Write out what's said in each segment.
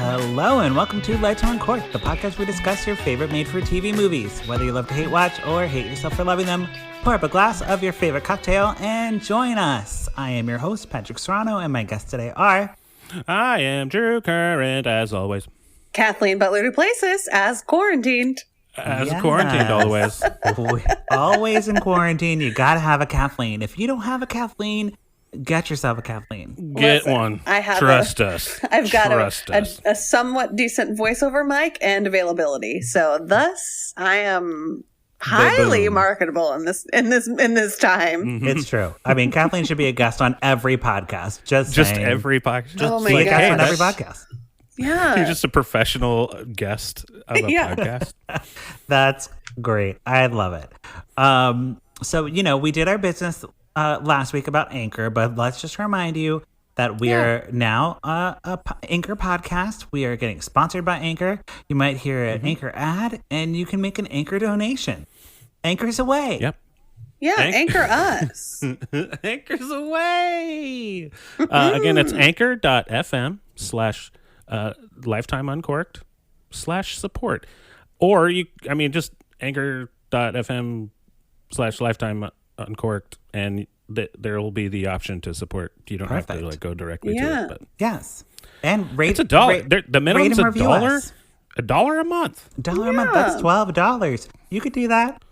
Hello and welcome to Lifetime on Cork, the podcast where we discuss your favorite made-for-TV movies. Whether you love to hate watch or hate yourself for loving them, pour up a glass of your favorite cocktail and join us. I am your host, Patrick Serrano, and my guests today are... I am Drew Current, as always. Kathleen Butler-Duplessis, as quarantined. As quarantined always. Always in quarantine, you gotta have a Kathleen. If you don't have a Kathleen, get yourself a Kathleen. Get one. I have Trust us. I've got a somewhat decent voiceover mic and availability. So thus I am highly marketable in this time. Mm-hmm. It's true. I mean, Kathleen should be a guest on every podcast. Just every podcast. Oh my God. On every podcast. Yeah. You're just a professional guest of a podcast. That's great. I love it. So, we did our business last week about Anchor, but let's just remind you that we are now a Anchor podcast. We are getting sponsored by Anchor. You might hear an Anchor ad, and you can make an Anchor donation. Anchor's away. Yep. Yeah, Anchor us. Anchor's away. Again, it's anchor.fm/Lifetime Uncorked /support. Or just anchor.fm/Lifetime Uncorked, and there will be the option to support. You don't have to go directly to it. But yes, and rate it's $1. The minimum's $1. $1 a month. $1 a month. That's $12. You could do that.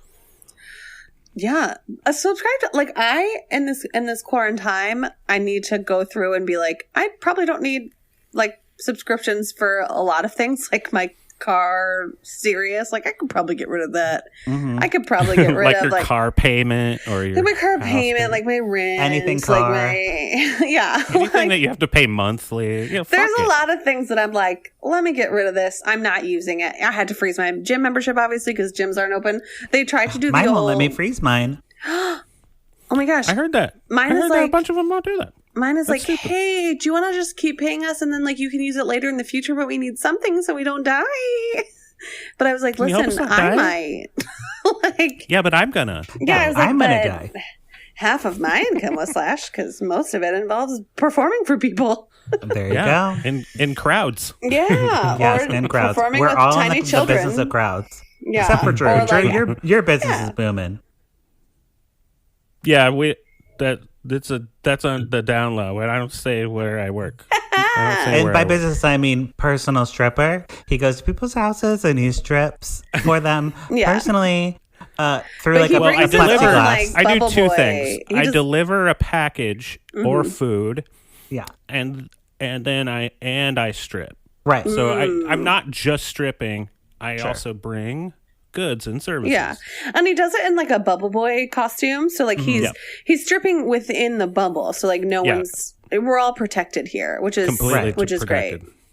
Yeah, subscribe to in this quarantine. I need to go through and be like, I probably don't need subscriptions for a lot of things, like my car Sirius. I could probably get rid of that. Mm-hmm. I could probably get rid of your car payment or your my car payment, my rent, anything car, anything that you have to pay monthly. There's a lot of things that I'm like, let me get rid of this. I'm not using it. I had to freeze my gym membership, obviously, because gyms aren't open. They tried to do mine won't let me freeze mine. Oh my gosh, I heard that. I heard that a bunch of them won't do that. Mine is stupid. Hey, do you want to just keep paying us and then you can use it later in the future, but we need something so we don't die. But I was like, listen, I might. Yeah, but I'm gonna. Yeah, I was like, I'm gonna die. Half of my income was slashed because most of it involves performing for people. There you go. In crowds. Yeah. Yes, in crowds. We're with all tiny in the children. business of crowds. Yeah. Except for Drew. Drew, your business is booming. Yeah, that's on the down low, and I don't say where I work. And by business, I mean personal stripper. He goes to people's houses and he strips for them personally through a plexiglass. I do two things. I deliver a package or food, and then I strip. Right. So I'm not just stripping. I also bring goods and services. Yeah, and he does it in a bubble boy costume. So he's stripping within the bubble. So no one's. We're all protected here, which is great.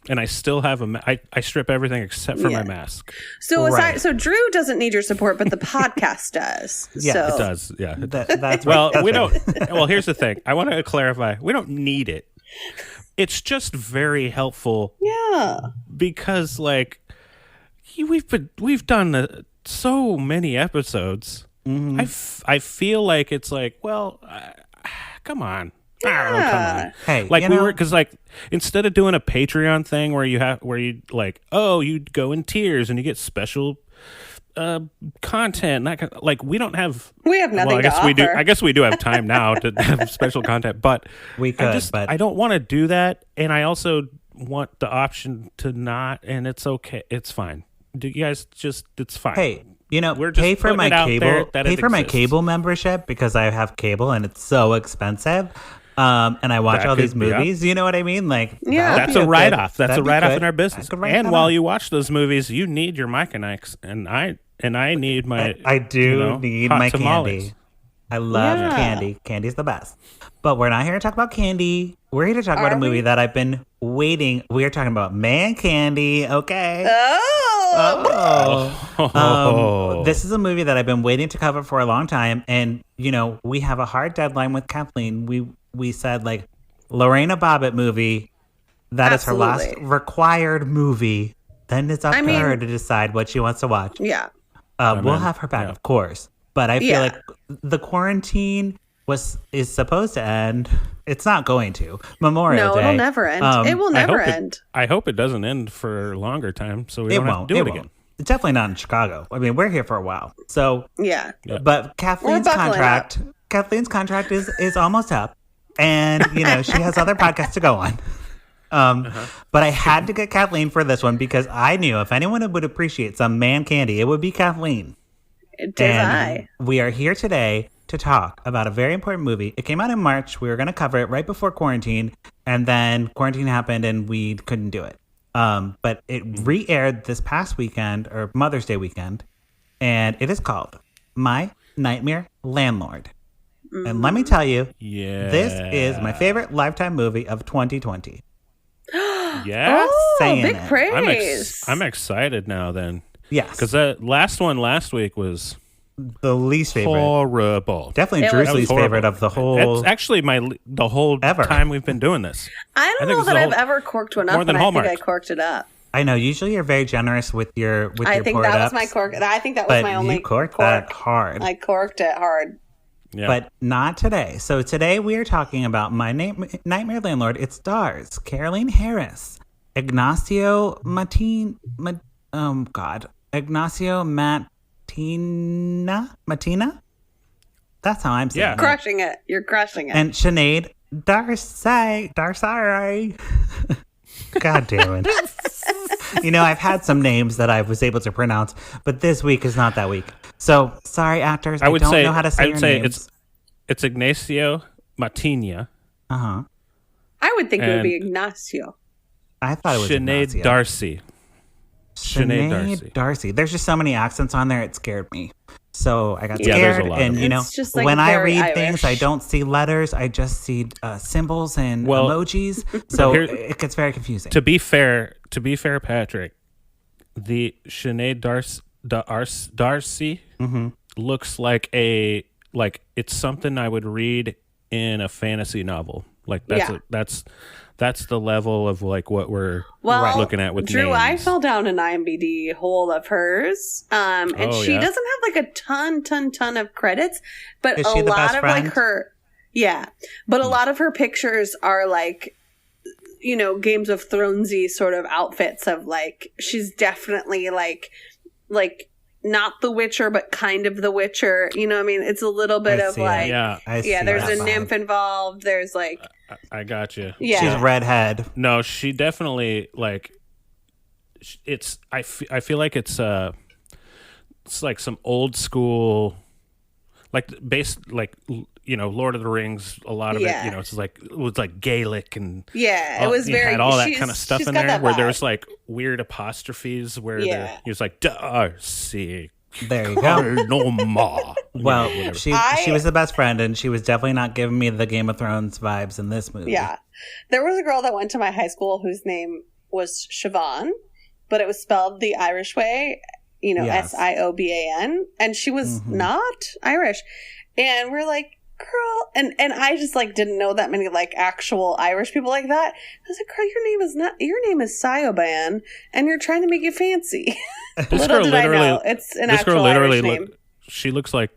And I still have I strip everything except for my mask. So so Drew doesn't need your support, but the podcast does. Yeah, so. It does. Yeah, that's we don't. Well, here's the thing. I want to clarify. We don't need it. It's just very helpful. Yeah, because we've done so many episodes. Mm-hmm. I feel like it's come on. Yeah. Come on. Hey, because instead of doing a Patreon thing where you you go in tiers and you get special content, we don't have. We have nothing. I guess we do have time now to have special content, but we could. I don't want to do that, and I also want the option to not, and it's okay. It's fine. Do you guys it's fine. Hey, we're just pay for my cable. Pay for my exists. cable membership because I have cable and it's so expensive. And I watch all these movies. You know what I mean? That's a write-off. That's a write-off in our business. And while you watch those movies, you need your Mike and Ike's, and I need my. I do need my tamales. candy. I love candy. Candy's the best. But we're not here to talk about candy. We're here to talk about a movie that I've been waiting. We are talking about Man Candy. Okay. This is a movie that I've been waiting to cover for a long time, and we have a hard deadline with Kathleen. We said Lorena Bobbitt movie. That is her last required movie. Then it's up to her to decide what she wants to watch. Yeah. We'll have her back, of course. But I feel like the quarantine is supposed to end. It's not going to. Memorial Day. No, it'll never end. It will never end. I hope it doesn't end for a longer time, so we It don't have won't. to do It it won't. again. It's definitely not in Chicago. I mean, we're here for a while. So Yeah. But Kathleen's contract is almost up, and she has other podcasts to go on. But I had to get Kathleen for this one because I knew if anyone would appreciate some man candy, it would be Kathleen. It is I. We are here today to talk about a very important movie. It came out in March. We were going to cover it right before quarantine, and then quarantine happened and we couldn't do it. But it re-aired this past weekend, or Mother's Day weekend, and it is called My Nightmare Landlord. And let me tell you, this is my favorite Lifetime movie of 2020. Yeah? Oh, big praise. I'm excited now then. Yes. Because that last one last week was the least favorite. Horrible. Definitely Drew's least favorite of the whole. It's actually the whole time we've been doing this. I don't know that I've ever corked one up, more than and Hallmark. I think I corked it up. I know. Usually you're very generous with your I think that was my cork. I think that was my only you corked that hard. I corked it hard. Yeah. But not today. So today we are talking about My Nightmare Landlord. It stars Caroline Harris, Ignacyo Matynia. That's how I'm saying it. Crushing it. You're crushing it. And Sinéad D'arcy. God damn it. I've had some names that I was able to pronounce, but this week is not that week. So, sorry, actors. I don't know how to say your names. It's Ignacyo Matynia. Uh-huh. I would think it would be Ignacyo. I thought it was Sinéad D'arcy. Sinéad D'arcy. There's just so many accents on there, it scared me. So I got scared. There's a lot and, just like when I read Irish things, I don't see letters. I just see symbols and emojis. So it gets very confusing. To be fair, Patrick, the Sinéad D'arcy looks like it's something I would read in a fantasy novel. Like that's the level of like what we're looking at with Drew, names. I fell down an IMDb hole of hers, and she doesn't have like a ton of credits, but a lot of like her, but a lot of her pictures are like, Games of Thronesy sort of outfits of like she's definitely like not the Witcher, but kind of the Witcher. You know what I mean? It's a little bit of like, there's a nymph involved. There's like, I got you. Yeah. She's redhead. No, she definitely like. I feel like it's like some old school, like based like Lord of the Rings. A lot of it, it was like Gaelic and it was very had all that kind of stuff in there where there was like weird apostrophes where he was like D'Arcy. There you go. No more. Well, she was the best friend, and she was definitely not giving me the Game of Thrones vibes in this movie. Yeah. There was a girl that went to my high school whose name was Siobhan, but it was spelled the Irish way, Sioban, and she was not Irish. And we're like, girl, and I just like didn't know that many like actual Irish people like that. I was like, girl, your name is Sioban, and you're trying to make it fancy. Little did I know, it's an actual Irish name. She looks like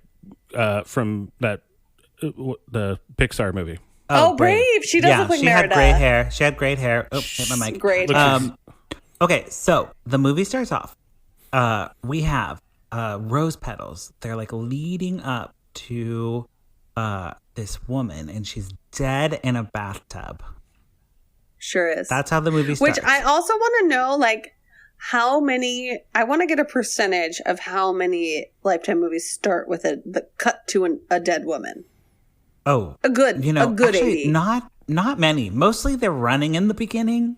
from that the Pixar movie. Oh, Brave. She does look like Merida. She had great hair. Oh, hit my mic. Great. Okay, so the movie starts off. We have rose petals. They're like leading up to this woman, and she's dead in a bathtub. Sure is. That's how the movie starts. Which I also want to know, like, how many. I want to get a percentage of how many Lifetime movies start with the cut to a dead woman. Oh, a good actually, 80. Not many. Mostly they're running in the beginning,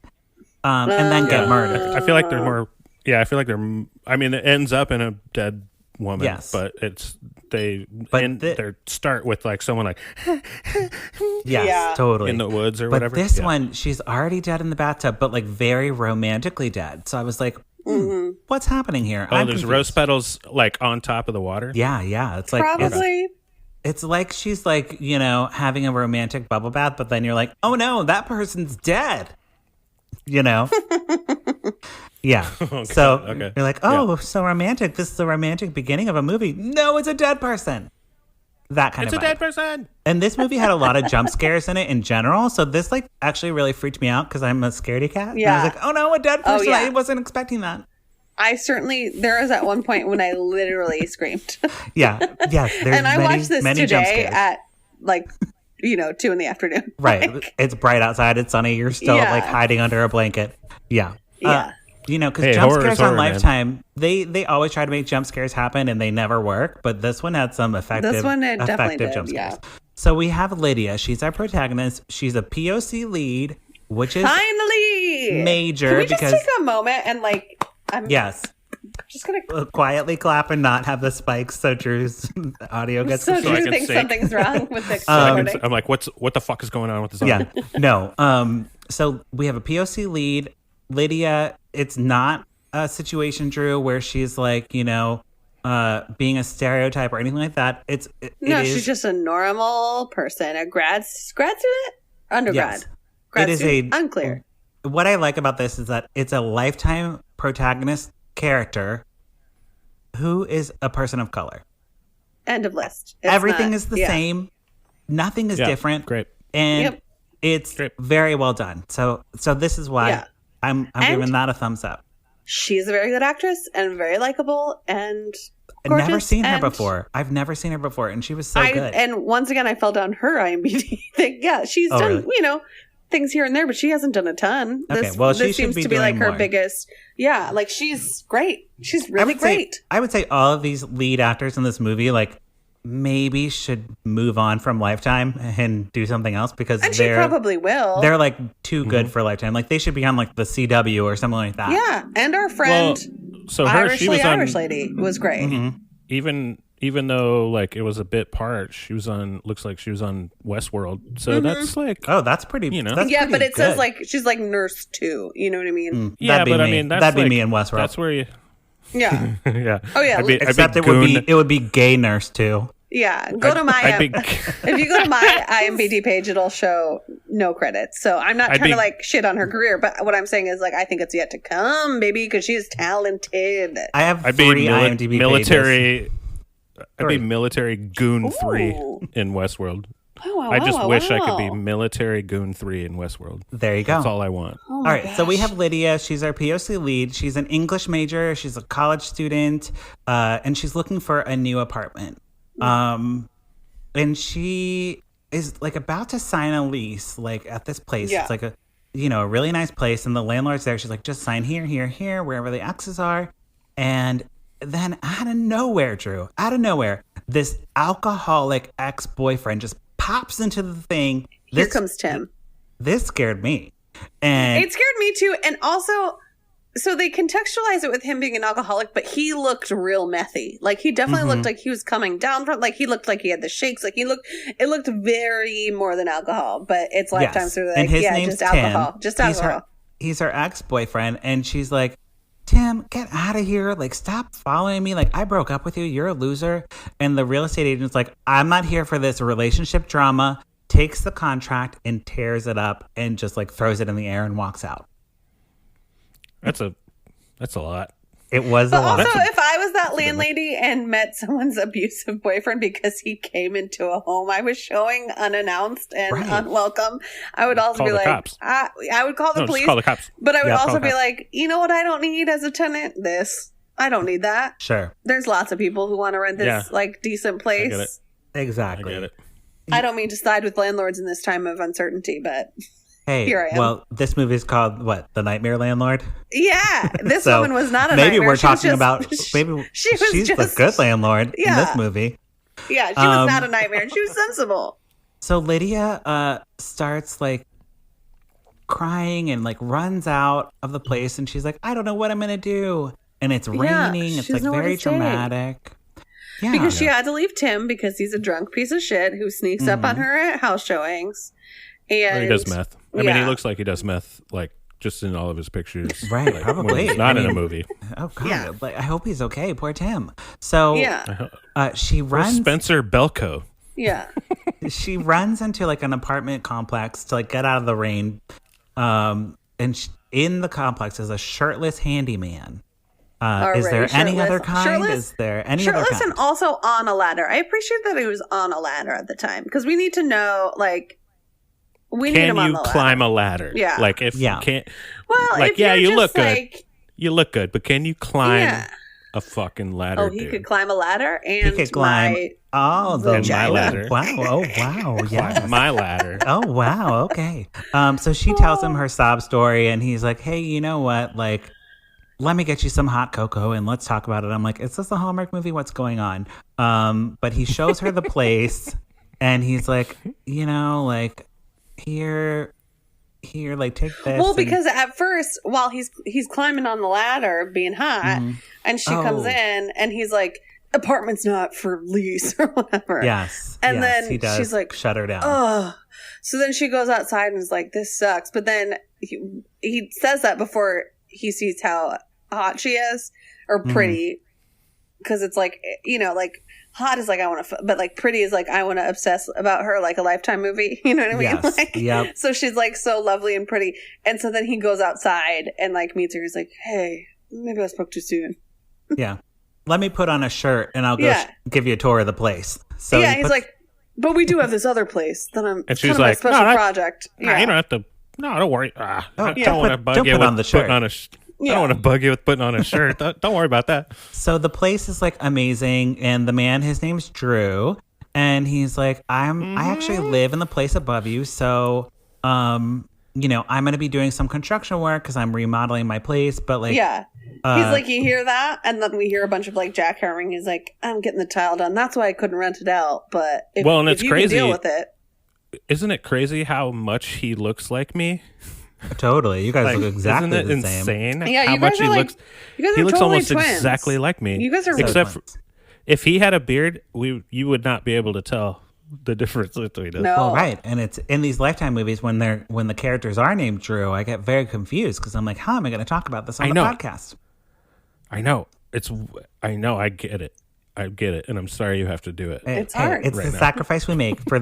and then get murdered. I feel like they're more. Yeah, I feel like they're. I mean, it ends up in a dead woman. Yes, but they start with like someone like. Yes, totally in the woods or whatever. But this one, she's already dead in the bathtub, but like very romantically dead. So I was like, what's happening here? Oh, there's rose petals like on top of the water. Yeah. It's like probably. It's like she's like, having a romantic bubble bath, but then you're like, oh no, that person's dead. Yeah. Okay. So you're like, so romantic. This is the romantic beginning of a movie. No, it's a dead person. that kind It's of a vibe. dead person. And this movie had a lot of jump scares in it in general. So this like actually really freaked me out because I'm a scaredy cat. Yeah. And I was like, oh no, a dead person. yeah. I wasn't expecting that. There was at one point when I literally screamed. Yeah. Yes. There's And I watched this many jump today scares. at like, 2 in the afternoon. Right. Like, It's bright outside. It's sunny. You're still Yeah. like hiding under a blanket. Yeah. Yeah. Because Hey, jump horror is scares on horror, man. Lifetime, they always try to make jump scares happen and they never work. But this one had some effective, This one, it definitely did, jump scares. yeah. So we have Lydia. She's our protagonist. She's a POC lead, which is Finally! major Can we just because take a moment and like, I'm yes, just gonna. quietly clap and not have the spikes so Drew's audio gets So destroyed. Drew can thinks say- something's wrong with the I'm recording. like, what the fuck is going on with this? Yeah, no. So we have a POC lead, Lydia. It's not a situation, Drew, where she's like, being a stereotype or anything like that. It She's is just a normal person, a grad student, undergrad. Yes. Grad It is student? a- unclear. what I like about this is that it's a Lifetime protagonist character who is a person of color. End of list. It's Everything not- is the yeah. same. Nothing is Yeah, different. great. And Yep. it's Great. very well done. So this is why Yeah. I'm And- giving that a thumbs up. She's a very good actress and very likable and I've gorgeous. never seen her and before. I've never seen her before, and she was so good. And once again, I fell down her IMDb thing. Yeah, she's Oh, done, really? things here and there, but she hasn't done a ton. Okay, well, she this should seems be to be like doing her more. biggest. Yeah, like she's great. She's really great. I would say all of these lead actors in this movie, like, maybe should move on from Lifetime and do something else because And she probably will. they're like too good for Lifetime. Like they should be on like the CW or something like that. Yeah, and our friend, So her, she was on Irish lady, was great. even though like it was a bit part. She was on. Looks like she was on Westworld. So that's like. Oh, that's pretty. That's Yeah, pretty but it says good. like she's like nurse too. You know what I mean? Yeah, That'd be but I me. mean that's That'd be like- me in Westworld. That's where you. Yeah, Yeah. Oh, yeah, I'd be Except it goon. would be gay nurse too. yeah. Go to my. I'd be, If you go to my IMDb page, it'll show no credits. So I'm not I'd trying to be- like shit on her career, but what I'm saying is like I think it's yet to come, baby, because she's talented. I have I'd be three IMDb pages. military. I'd be Three. military goon 3 Ooh. in Westworld. Oh, wow, I just wow, wish I could be wow. military goon 3 in Westworld. There you go. That's all I want. Oh All my right, so we gosh. have Lydia. She's our POC lead. She's an English major. She's a college student, and she's looking for a new apartment. And she is like about to sign a lease, like at this place. Yeah. It's like a really nice place, and the landlord's there. She's like, just sign here, here, here, wherever the X's are. And then out of nowhere, Drew, this alcoholic ex-boyfriend just pops into the thing. Here comes Tim. This scared me. And It scared me too, and also, so they contextualize it with him being an alcoholic, but he looked real methy. Like he definitely looked like he was coming down from. Like he looked like he had the shakes. Like it looked very more than alcohol. But it's Lifetime, yes. so they're And like, his yeah, name's just Tim. alcohol, just alcohol. He's her ex-boyfriend, and she's like, Tim, get out of here. Like, stop following me. Like, I broke up with you. You're a loser. And the real estate agent's like, I'm not here for this relationship drama. Takes the contract and tears it up and just like throws it in the air and walks out. That's a lot. It was But a lot. also, if I was that landlady and met someone's abusive boyfriend because he came into a home I was showing unannounced and Right. unwelcome, I would also Call be the like, cops. I would call the No, just police. call the cops. But I would Yeah, also call be cops. like, you know what I don't need as a tenant? This. I don't need that. Sure. There's lots of people who want to rent this Yeah. like decent place. get it. I Exactly. get it. I don't mean to side with landlords in this time of uncertainty, but Hey, Here I am. well, this movie is called what? The Nightmare Landlord? yeah, this So woman was not a maybe nightmare. we're She was talking just- about maybe she was she's the just- good landlord in Yeah. this movie. Yeah, she was Um, not a nightmare. She was sensible. So Lydia starts like crying and like runs out of the place, and she's like, I don't know what I'm gonna do. And it's Yeah, raining. she It's doesn't like know where very to stay. dramatic. Yeah. Because she had to leave Tim because he's a drunk piece of shit who sneaks up Mm-hmm. on her at house showings. And Or he does meth. I mean, he yeah. looks like he does meth, like just in all of his pictures. Right, Like, when probably. he's not I in a mean- movie. Oh god. Yeah. Like, I hope he's okay. Poor Tim. So Yeah, she runs Spencer Belko. yeah. she runs into like an apartment complex to like get out of the rain. And in the complex is a shirtless handyman. Is there any other Shirtless. kind? Shirtless. Is there any other Shirtless kind? and also on a ladder. I appreciate that he was on a ladder at the time because we need to know, like, we need him on the ladder. Can you climb a ladder? Yeah. Like, if you can't... Well, like, if you're you just look like, good. You look good, but can you climb a fucking ladder, Oh, he could climb a ladder and he could climb the vagina. ladder. Wow. Oh, wow. Yes. My ladder. Oh, wow. Okay. So she tells him her sob story, and he's like, hey, you know what? Like, let me get you some hot cocoa, and let's talk about it. I'm like, is this a Hallmark movie? What's going on? But he shows her the place, and he's like, you know, like, here, like, take this. Well, because at first, while he's climbing on the ladder, being hot, and she comes in, and he's like, apartment's not for lease or whatever. Yes. And then he does she's like, shut her down. oh. So then she goes outside and is like, this sucks. But then he says that before he sees how hot she is, or pretty. Because it's like, you know, like, hot is like, I want to, but like, pretty is like, I want to obsess about her, like a Lifetime movie. You know what I mean? Yes. Like, Yep. So she's like so lovely and pretty. And so then he goes outside and like meets her. He's like, hey, maybe I spoke too soon. Yeah. Let me put on a shirt and I'll go give you a tour of the place. So he's like, but we do have this other place that I'm, and she's kind of like, my special project. Nah, you don't have to, no, don't worry. I don't want to bug don't you put with on the shirt. putting on a I don't want to bug you with putting on a shirt. Don't worry about that. So the place is like amazing, and the man, his name's Drew, and he's like, I actually live in the place above you, so you know, I'm gonna be doing some construction work because I'm remodeling my place, but like, he's like, you hear that, and then we hear a bunch of like jackhammering. He's like, I'm getting the tile done. That's why I couldn't rent it out. But if you crazy. can deal with it, isn't it crazy how much he looks like me? Totally, you guys look exactly isn't it the same. insane? Yeah, how you much guys he are like, looks. you guys He are looks totally almost twins. exactly like me. You guys are except twins. for, if he had a beard, you would not be able to tell the difference between us. No. Well, right, and it's in these Lifetime movies when the characters are named Drew, I get very confused because I'm like, how am I going to talk about this on the podcast? I know. I get it. I get it, and I'm sorry you have to do it. It's hard. It's the sacrifice we make for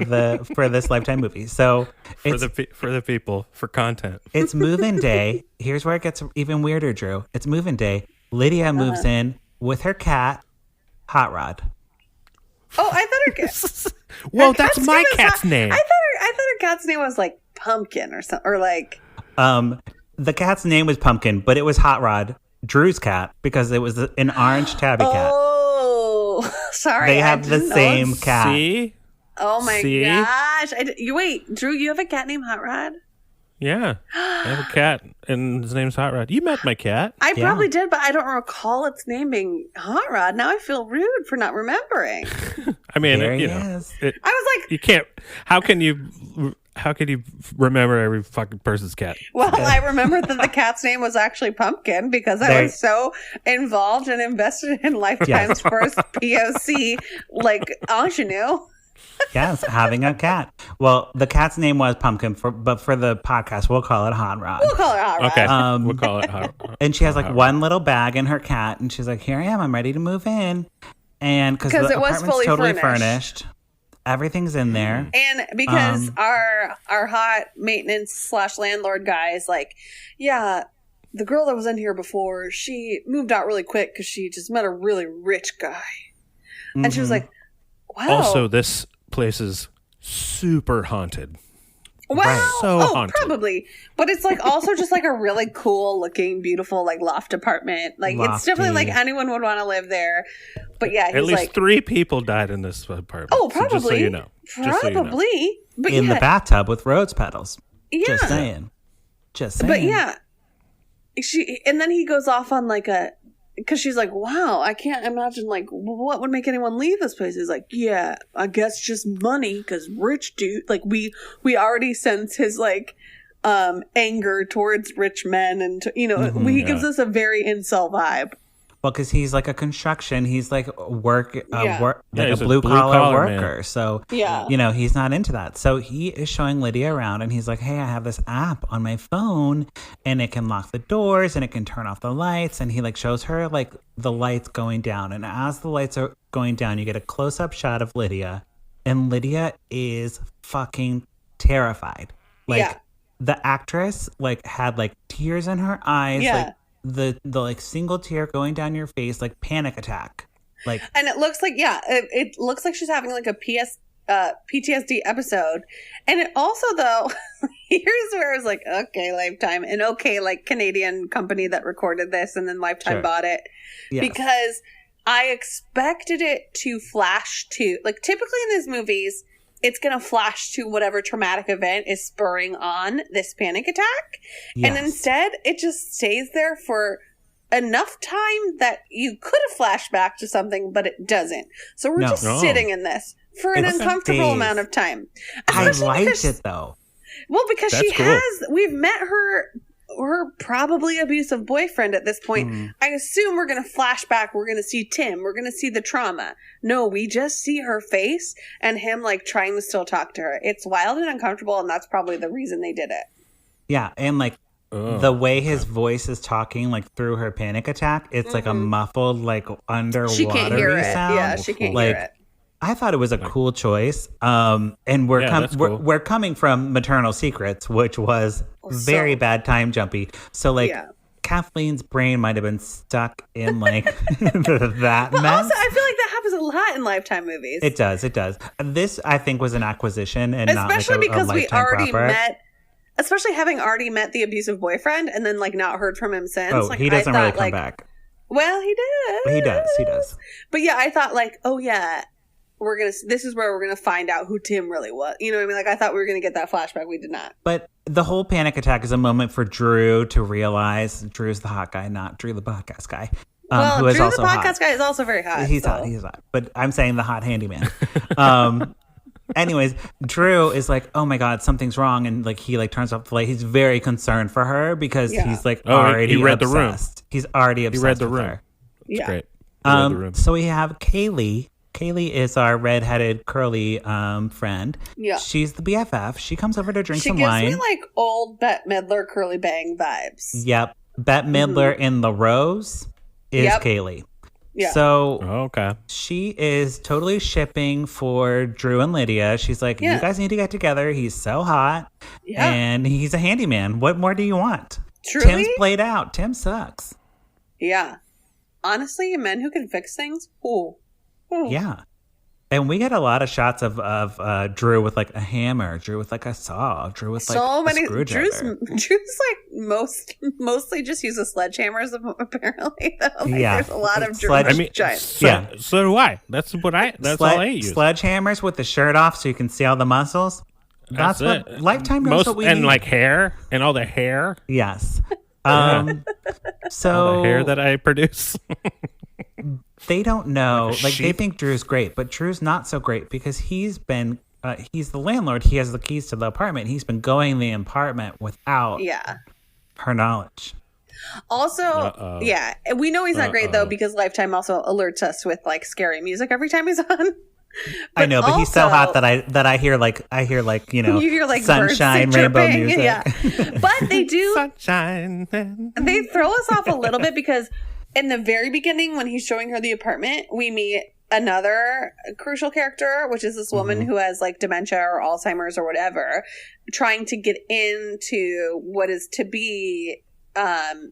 this Lifetime movie. So for the people, for content. It's move-in day. Here's where it gets even weirder, Drew. It's move-in day. Lydia moves in with her cat, Hotrod. Oh, I thought her cat. Well, that's my cat's name. I thought her cat's name was like Pumpkin or something, or like. The cat's name was Pumpkin, but it was Hotrod, Drew's cat, because it was an orange tabby cat. Oh, sorry. They have the same cat. See? Oh my See? gosh! Wait, Drew, you have a cat named Hotrod? Yeah, I have a cat, and his name's Hotrod. You met my cat. I probably did, but I don't recall its name being Hotrod. Now I feel rude for not remembering. I mean, There you he know, is. I was like, you can't. How can you remember every fucking person's cat? well, I remembered that the cat's name was actually Pumpkin because I was so involved and invested in Lifetime's first POC, like, ingenue. Yes, having a cat. Well, the cat's name was Pumpkin, but for the podcast, we'll call it Hot Rod. We'll call her Hotrod. Okay, we'll call it Hot Rod. And she has like one little bag in her cat, and she's like, "Here I am. I'm ready to move in." And because the it was apartment's fully totally furnished. everything's in there. And because our hot maintenance / landlord guy is like, yeah, the girl that was in here before, she moved out really quick because she just met a really rich guy. And she was like, wow. Also, this place is super haunted. Wow. Right. So haunted. Probably. But it's like also just like a really cool looking, beautiful like loft apartment. Like it's definitely like anyone would want to live there. But yeah, he's At least like 3 people died in this apartment. oh, So probably. just so you know. Probably. But In yeah, the bathtub with rose petals. yeah. Just saying. But yeah, and then he goes off on like because she's like, wow, I can't imagine like what would make anyone leave this place. He's like, yeah, I guess just money because rich dude. Like we already sense his like anger towards rich men, and he gives us a very incel vibe. Well, because he's like a construction, he's like a he's a blue collar man. worker. So, Yeah. he's not into that. So he is showing Lydia around, and he's like, hey, I have this app on my phone, and it can lock the doors, and it can turn off the lights. And he like shows her like the lights going down. And as the lights are going down, you get a close up shot of Lydia, and Lydia is fucking terrified. Like the actress like had like tears in her eyes. Yeah. Like the like single tear going down your face, like panic attack. Like, and it looks like, it looks like she's having like a PTSD episode. And it also, though, here's where I was like, okay, Lifetime, and okay, like Canadian company that recorded this, and then Lifetime bought it. Yes. Because I expected it to flash to, like, typically in these movies, it's going to flash to whatever traumatic event is spurring on this panic attack. Yes. And instead, it just stays there for enough time that you could have flashed back to something, but it doesn't. So we're just sitting in this for an uncomfortable amount of time. I liked it, though. Well, because we've met her probably abusive boyfriend at this point. Mm. I assume we're going to flash back. We're going to see Tim. We're going to see the trauma. No, we just see her face and him like trying to still talk to her. It's wild and uncomfortable, and that's probably the reason they did it. Yeah, and like the way his voice is talking like through her panic attack, it's like a muffled like underwater she can't hear it. sound. Yeah, she can't hear it. I thought it was a cool choice. And we're coming from Maternal Secrets, which was very bad time jumpy. So like Kathleen's brain might have been stuck in like that but mess. Also, I feel like that happens a lot in Lifetime movies. It does. This I think was an acquisition, and especially not like because a we already proper. met. Especially having already met the abusive boyfriend and then like not heard from him since. Oh, like, he doesn't really come back. Well, he did. He does. But yeah, I thought like, oh yeah, this is where we're gonna find out who Tim really was. You know what I mean? Like I thought we were gonna get that flashback. We did not. But the whole panic attack is a moment for Drew to realize Drew's the hot guy, not Drew the podcast guy. Well, who Drew is also the podcast hot. Guy is also very hot. He's hot. But I'm saying the hot handyman. Anyways, Drew is like, oh my God, something's wrong. And like, he like turns off the light. He's very concerned for her because he's like already he read obsessed. The room. He's already obsessed he read the with room. her. That's great. Read the room. So we have Kaylee. Kaylee is our redheaded curly friend. Yeah. She's the BFF. She comes over to drink some wine. She gives me like old Bette Middler curly bang vibes. Yep. Bette Middler in The Rose is Kaylee. Yeah. So she is totally shipping for Drew and Lydia. She's like, you guys need to get together. He's so hot. Yeah. And he's a handyman. What more do you want? Truly? Tim's played out. Tim sucks. Yeah. Honestly, men who can fix things. Ooh. Yeah. And we get a lot of shots of Drew with like a hammer, Drew with like a saw, Drew with like a screwdriver. Drew's like mostly just uses sledgehammers apparently. Though. Like, there's a lot of Drew. So do I. That's all I use. Sledgehammers with the shirt off so you can see all the muscles. That's what it. Lifetime knows what we and need. Like hair and all the hair. Yes. So all the hair that I produce. They don't know. Like they think Drew's great, but Drew's not so great because he's the landlord. He has the keys to the apartment. He's been going in the apartment without her knowledge. Also, we know he's not great though because Lifetime also alerts us with like scary music every time he's on. I know, but he's so hot that I hear like you hear like sunshine, rainbow music. Yeah, but they do sunshine. They throw us off a little bit because in the very beginning, when he's showing her the apartment, we meet another crucial character, which is this woman who has like dementia or Alzheimer's or whatever, trying to get into what is to be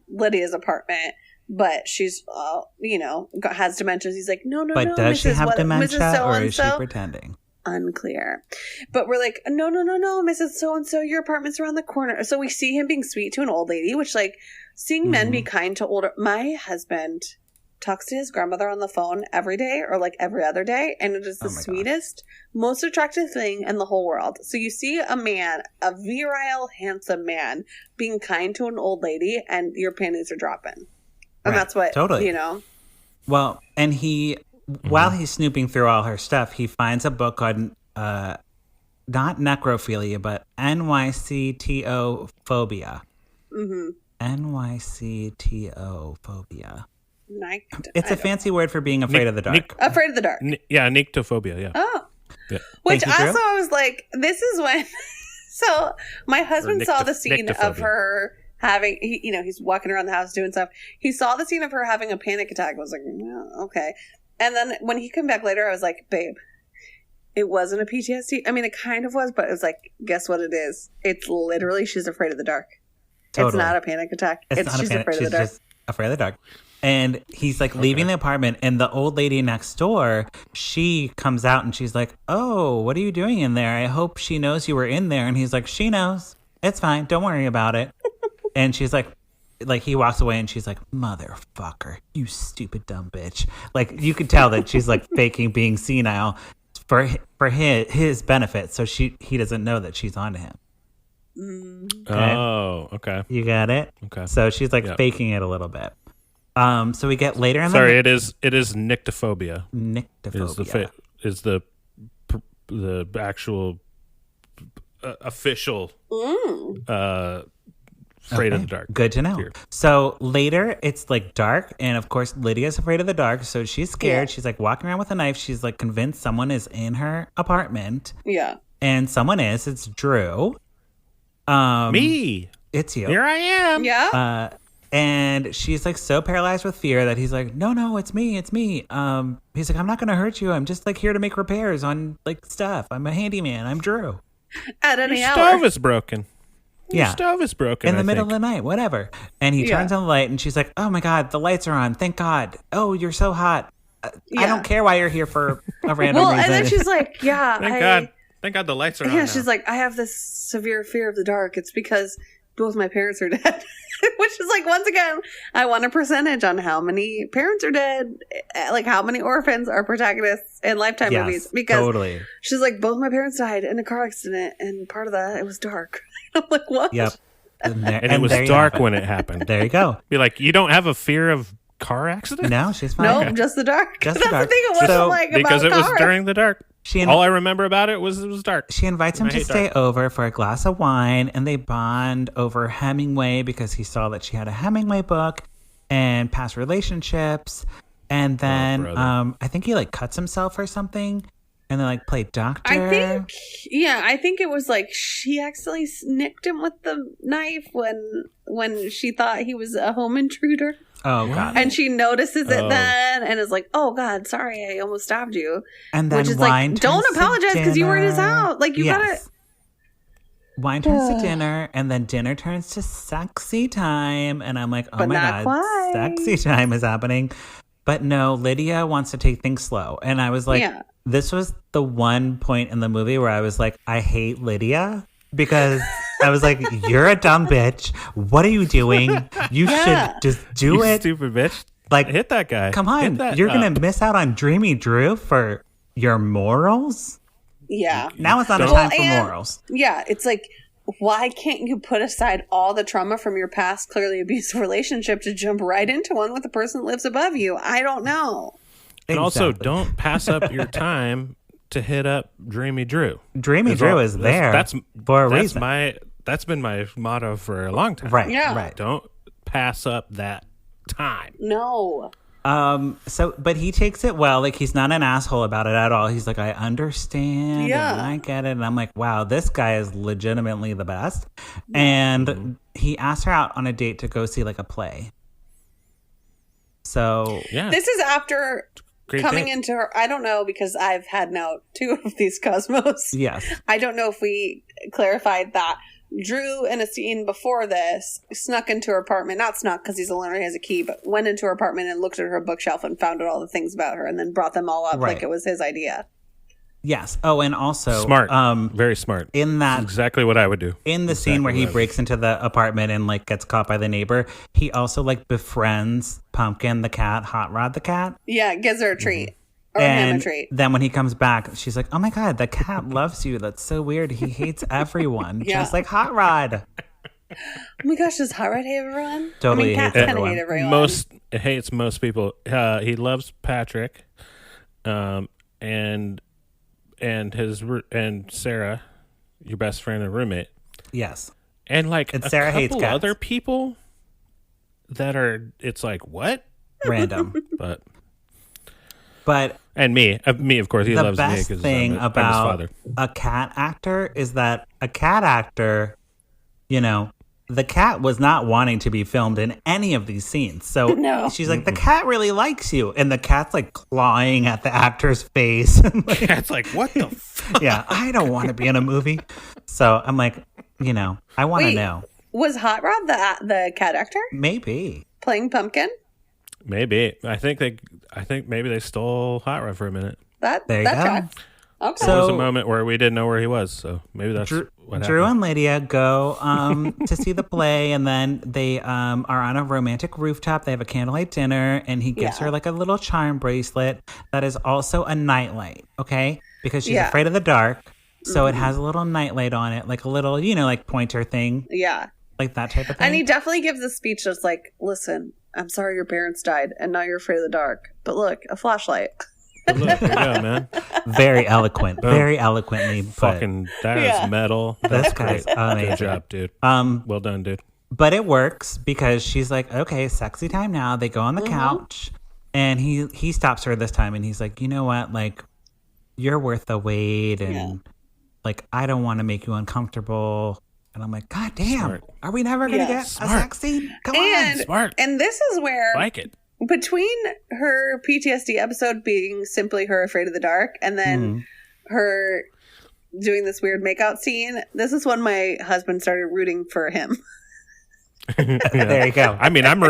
Lydia's apartment. But she's, has dementia. He's like, no. But does she have dementia or is she So-and-so? pretending? Unclear. But we're like, no, Mrs. So-and-so, your apartment's around the corner. So we see him being sweet to an old lady, which like seeing men be kind to older. My husband talks to his grandmother on the phone every day or like every other day. And it is the sweetest, most attractive thing in the whole world. So you see a man, a virile, handsome man being kind to an old lady and your panties are dropping. And that's what, Well, and he, while he's snooping through all her stuff, he finds a book on, not necrophilia, but NYCTO phobia. NYCTO phobia. It's a fancy word for being afraid of the dark. Afraid of the dark. Nyctophobia, yeah. Oh. Yeah. Which also I was like, this is when, so my husband saw the scene of her having, he's walking around the house doing stuff. He saw the scene of her having a panic attack. I was like, okay. And then when he came back later, I was like, babe, it wasn't a PTSD. I mean, it kind of was, but it was like, guess what it is? It's literally she's afraid of the dark. Totally. It's not a panic attack. She's afraid of the dark. Just afraid of the dark. And he's like leaving the apartment, and the old lady next door, she comes out and she's like, "Oh, what are you doing in there? I hope she knows you were in there." And he's like, "She knows. It's fine. Don't worry about it." And she's like he walks away and she's like, "Motherfucker, you stupid dumb bitch." Like you could tell that she's like faking being senile for his benefit, so he doesn't know that she's onto him. Okay. Oh, okay. You got it? Okay. So she's like faking it a little bit. So we get later in Sorry, it is nyctophobia. Nyctophobia is the actual official afraid of the dark. Good to know. Fear. So later it's like dark, and of course Lydia's afraid of the dark, so she's scared. She's like walking around with a knife. She's like convinced someone is in her apartment. Yeah. And someone is. It's Drew. Me. It's you. Here I am. Yeah. And she's like so paralyzed with fear that he's like, no, it's me. He's like, "I'm not going to hurt you. I'm just like here to make repairs on like stuff. I'm a handyman. I'm Drew." At any Your hour. stove is broken. Yeah. Your stove is broken. In the middle of the night, whatever. And he turns on the light and she's like, "Oh my God, the lights are on. Thank God. Oh, you're so hot. I don't care why you're here for a random reason." And then she's like, "Yeah, Thank God the lights are on. Yeah, she's like, "I have this severe fear of the dark. It's because both my parents are dead." Which is like, once again, I want a percentage on how many parents are dead, like how many orphans are protagonists in Lifetime movies. Because she's like, "Both my parents died in a car accident, and part of that, it was dark." I'm like, "What?" Yep. And it was dark when it happened. There you go. Be like, "You don't have a fear of car accidents?" No, she's fine. No, just the dark. Just That's the dark. the thing. It wasn't like because about it was during the dark. All I remember about it was dark. She invites him to stay over for a glass of wine, and they bond over Hemingway because he saw that she had a Hemingway book and past relationships. And then I think he like cuts himself or something, and they like play doctor. I think it was like she accidentally nicked him with the knife when she thought he was a home intruder. Oh God! And she notices it then, and is like, "Oh God, sorry, I almost stabbed you." And then which is wine like, don't apologize because you were in his house. Like you gotta. Wine turns to dinner, and then dinner turns to sexy time, and I'm like, "Oh but my not God, quite. Sexy time is happening." But no, Lydia wants to take things slow, and I was like, "This was the one point in the movie where I was like, I hate Lydia." Because I was like, "You're a dumb bitch. What are you doing? You should just do it. Stupid bitch. Like, hit that guy. Come on. You're going to miss out on Dreamy Drew for your morals?" Yeah. Now it's not a time for morals. Yeah. It's like, why can't you put aside all the trauma from your past, clearly abusive relationship to jump right into one with the person that lives above you? I don't know. And also, don't pass up your time to hit up Dreamy Drew. Dreamy Drew is there for a reason. That's been my motto for a long time. Right. Yeah. Right. Don't pass up that time. No. But he takes it well. Like, he's not an asshole about it at all. He's like, "I understand. And I get it." And I'm like, wow, this guy is legitimately the best. And he asked her out on a date to go see like a play. So this is after coming into her. I don't know, because I've had now 2 of these Cosmos. Yes. I don't know if we clarified that. Drew, in a scene before this, snuck into her apartment. Not snuck because he's a learner, he has a key, but went into her apartment and looked at her bookshelf and found out all the things about her and then brought them all up like it was his idea. Yes. Oh, and also smart. Very smart. In that, that's exactly what I would do. In the scene where he breaks into the apartment and like gets caught by the neighbor, he also like befriends Pumpkin the cat, Hotrod the cat. Yeah, gives her a treat. Or him a treat. Then when he comes back, she's like, "Oh my God, the cat loves you. That's so weird. He hates everyone." Just like Hotrod. Oh my gosh, does Hotrod hate everyone? Totally cats kind of hate everyone. Hates most people. He loves Patrick, and Sarah, your best friend and roommate. Yes. And like and Sarah hates cats. Other people that are, it's like, what? Random. But and me, of course, he loves me because the best thing about a cat actor is that a cat actor, the cat was not wanting to be filmed in any of these scenes. So she's like, "The cat really likes you," and the cat's like clawing at the actor's face. The cat's like, "What the fuck?" Yeah, I don't want to be in a movie. So I'm like, I want to know. Was Hotrod the cat actor? Maybe. playing Pumpkin. Maybe. I think maybe they stole Hot Rod for a minute. That There you go. tracks. Okay. There was a moment where we didn't know where he was, so maybe that's what happened. Drew and Lydia go to see the play, and then they are on a romantic rooftop. They have a candlelight dinner, and he gives her like a little charm bracelet that is also a nightlight, okay? Because she's afraid of the dark, so it has a little nightlight on it, like a little, like pointer thing. Yeah. Like that type of thing. And he definitely gives a speech that's like, listen, I'm sorry your parents died, and now you're afraid of the dark. But look, a flashlight. Look, there you go, man. Very eloquent. Very eloquently. Fucking, that is metal. This That's guy's great. amazing. Good job, dude. Well done, dude. But it works because she's like, okay, sexy time now. They go on the couch, and he stops her this time, and he's like, you know what? Like, you're worth the wait, and like, I don't want to make you uncomfortable. And I'm like, God damn, Smart. Are we never going to get a sex scene? Come on. Smart. And this is where, Like it. between her PTSD episode being simply her afraid of the dark, and then her doing this weird makeout scene, this is when my husband started rooting for him. There you go. I mean, I'm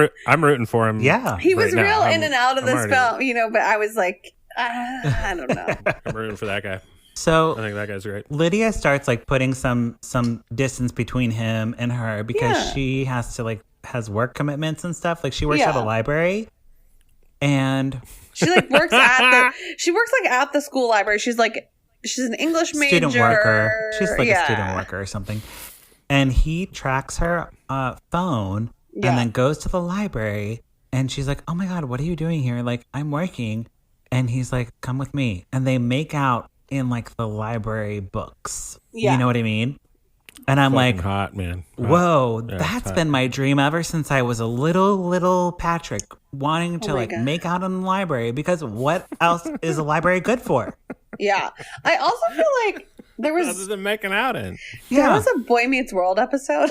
rooting for him. Yeah. He was right real now. in and out of I'm this already- film, but I was like, I don't know. I'm rooting for that guy. So I think that guy's great. Lydia starts like putting some distance between him and her because she has work commitments and stuff. Like she works at a library, and She like works at the school library. She's an English major, student worker. She's like a student worker or something. And he tracks her phone and then goes to the library. And she's like, "Oh my God, what are you doing here?" Like, "I'm working." And he's like, "Come with me." And they make out in like the library books. Yeah. You know what I mean? And I'm Fucking like, hot, man. Hot. whoa, Yeah, that's hot. been my dream ever since I was a little Patrick, wanting to like God. make out in the library, because what else is a library good for? Yeah. I also feel like there Other was than making out in. a Boy Meets World episode.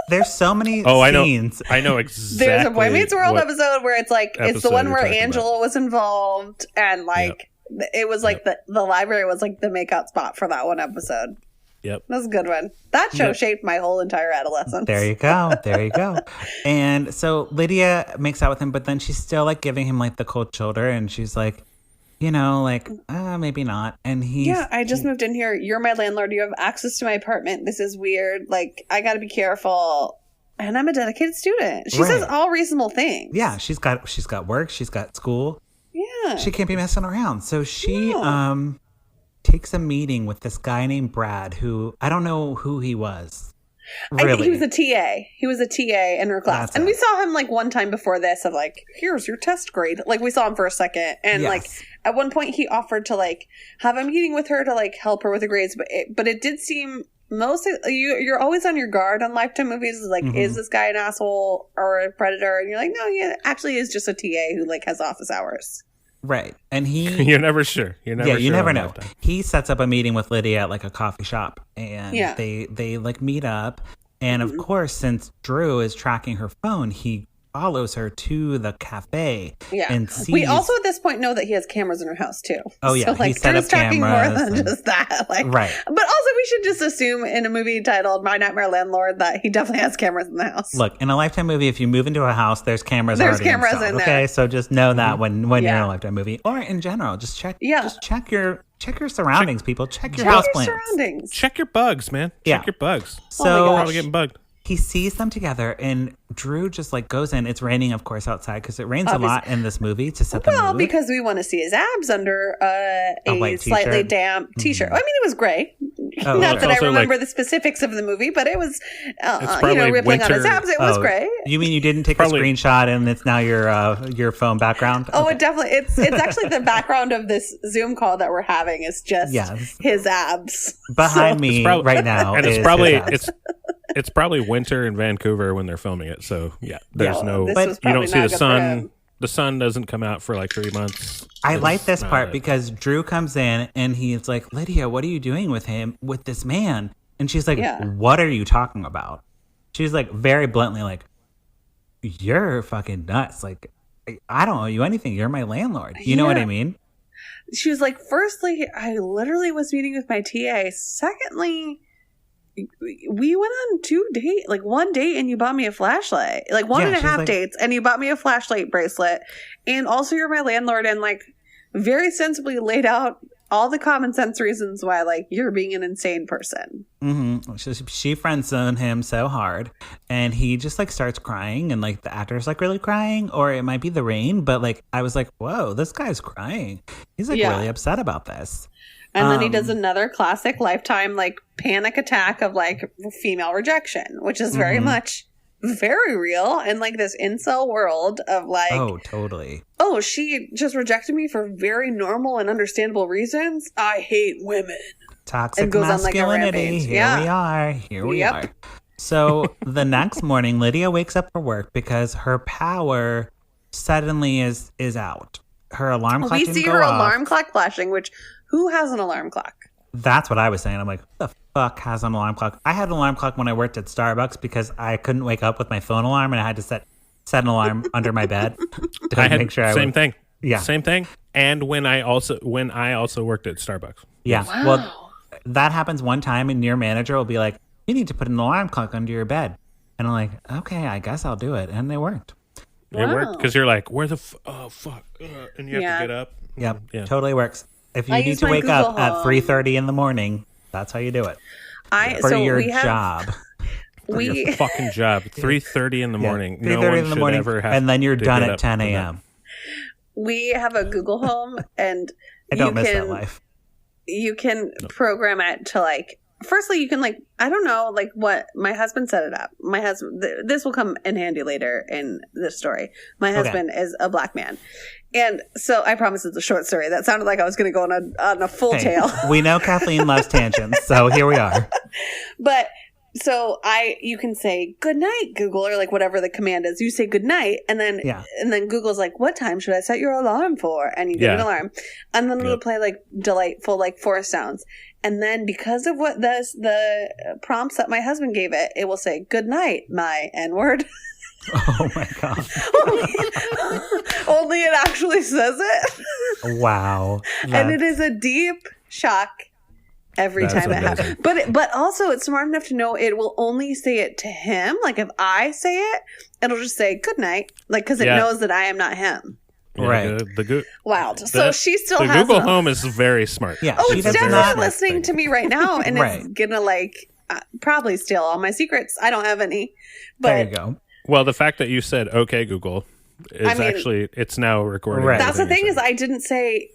There's so many Oh, scenes. I know exactly. There's a Boy Meets World what episode where it's like it's the episode one you're where talking Angela was involved, and like it was like the library was like the makeout spot for that one episode. Yep. That was a good one. That show shaped my whole entire adolescence. There you go. There you go. And so Lydia makes out with him, but then she's still like giving him like the cold shoulder, and she's like, maybe not. And I just moved in here. You're my landlord. You have access to my apartment. This is weird. Like, I got to be careful. And I'm a dedicated student. She says all reasonable things. Yeah, she's got work, she's got school. Yeah. She can't be messing around. So she takes a meeting with this guy named Brad, who I don't know who he was. Really. I think he was a TA. He was a TA in her class. That's and it. we saw him like one time before this of like, here's your test grade. Like we saw him for a second. And Yes. like at one point he offered to like have a meeting with her to like help her with the grades. But it did seem you're always on your guard on Lifetime movies. Like, is this guy an asshole or a predator? And you're like, no, he actually is just a TA who like has office hours. Right. And he You're never sure. You're never sure. you never on know. Lifetime. He sets up a meeting with Lydia at like a coffee shop, and they like meet up. And of course, since Drew is tracking her phone, he follows her to the cafe. Yeah. And sees. We also at this point know that he has cameras in her house too. Oh, yeah. So He like set Drew's up tracking more cameras than and- just that. Like, Right. But also we should just assume in a movie titled My Nightmare Landlord that he definitely has cameras in the house. Look, in a Lifetime movie, if you move into a house, there's cameras. There's already cameras installed, in there. Okay, so just know that when you're in Yeah. a Lifetime movie, or in general, just check. Yeah. Just check your surroundings, people. Check your Check house your plants. surroundings. Check your bugs, man. Yeah. Check your bugs. So gosh. Probably getting bugged. he sees them together, and Drew just like goes in. It's raining, of course, outside because it rains a lot in this movie to set the Well, mood. because we want to see his abs under a white slightly t-shirt. damp t-shirt. I mean, it was gray. Oh, Not okay. that I Also, remember like- the specifics of the movie, but it was, probably rippling on his winter- abs. It was gray. You mean you didn't take Probably- a screenshot and it's now your phone background? Oh, Okay. it definitely. It's actually the background of this Zoom call that we're having is just Yes. his abs. Behind me probably- right now. And is it's probably his abs. it's probably winter in Vancouver when they're filming it. So yeah, there's no. this But was You probably don't see not the good for him. sun. The sun doesn't come out for like 3 months. I It's like this not part a- because Drew comes in and he's like, Lydia, what are you doing with this man? And she's like, Yeah. what are you talking about? She's like very bluntly like, you're fucking nuts. Like, I don't owe you anything. You're my landlord. You know what I Yeah. mean? She was like, firstly, I literally was meeting with my TA. Secondly, we went on one date and you bought me a flashlight. Like one and a half dates and you bought me a flashlight bracelet. And also you're my landlord and like very sensibly laid out all the common sense reasons why like you're being an insane person. She friend zoned him so hard and he just like starts crying and like the actor's like really crying, or it might be the rain, but like I was like, whoa, this guy's crying. He's like really upset about this. And then he does another classic Lifetime like panic attack of like female rejection, which is very much very real in like this incel world of like, oh, totally. Oh, she just rejected me for very normal and understandable reasons. I hate women. Toxic masculinity. Here we are. So the next morning, Lydia wakes up for work because her power suddenly is out. Her alarm clock didn't go off. We see her alarm clock flashing, which who has an alarm clock? That's what I was saying. I'm like, who the fuck has an alarm clock? I had an alarm clock when I worked at Starbucks because I couldn't wake up with my phone alarm and I had to set an alarm under my bed to make sure same thing. Yeah. Same thing. And when I also worked at Starbucks. Yeah. Wow. Well, that happens one time and your manager will be like, you need to put an alarm clock under your bed. And I'm like, okay, I guess I'll do it. And it worked. It worked because you're like, where the oh fuck, and you have to get up. Yep, totally works. If you need to wake up at 3:30 in the morning, that's how you do it. For your job. For your fucking job. 3:30 in the morning. 3:30 in the morning, and then you're done at 10 a.m. We have a Google Home, and I don't miss that life. You can program it to like. Firstly, you can like, I don't know, like what my husband set it up. My husband, this will come in handy later in this story. My husband is a black man. And so I promise it's a short story. That sounded like I was going to go on a full tale. We know Kathleen loves tangents, so here we are. But so you can say good night, Google, or like whatever the command is. You say good night, and then Google's like, what time should I set your alarm for? And you get an alarm, and then it'll play like delightful like forest sounds. And then because of what the prompts that my husband gave it, it will say good night, my N-word. Oh my god! Only it actually says it. Wow! And it is a deep shock every time it happens. But also it's smart enough to know it will only say it to him. Like if I say it, it'll just say good night, like because it knows that I am not him. Yeah, right. Wild. So she still the has Google Home is very smart. Yeah. Oh, it's definitely listening to me right now, and it's gonna like probably steal all my secrets. I don't have any. But there you go. Well, the fact that you said "Okay, Google" is actually it's now recorded. Right. That's the thing is I didn't say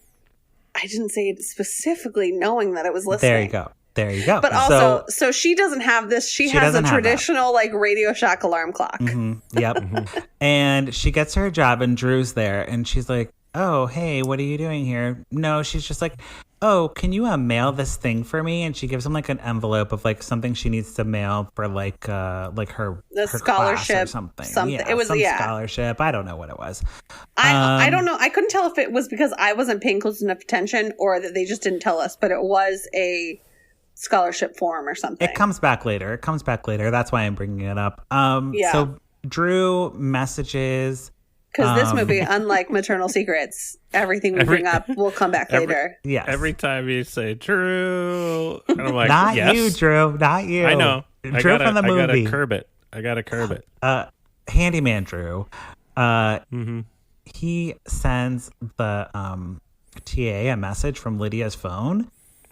it specifically knowing that it was listening. There you go. But also, so she doesn't have this. She has a traditional like Radio Shack alarm clock. Mm-hmm. Yep. And she gets her job and Drew's there and she's like, oh, hey, what are you doing here? No, she's just like, oh, can you mail this thing for me? And she gives him like an envelope of like something she needs to mail for like her scholarship or something. Yeah, it was some scholarship. I don't know what it was. I don't know. I couldn't tell if it was because I wasn't paying close enough attention or that they just didn't tell us, but it was a scholarship form or something. It comes back later. That's why I'm bringing it up. So Drew messages because this movie, unlike Maternal Secrets, everything we bring up will come back later. Yes. Every time you say Drew, and I'm like, not you, Drew, not you. I know. Drew from the movie. I gotta curb it. Handyman Drew. He sends the TA a message from Lydia's phone,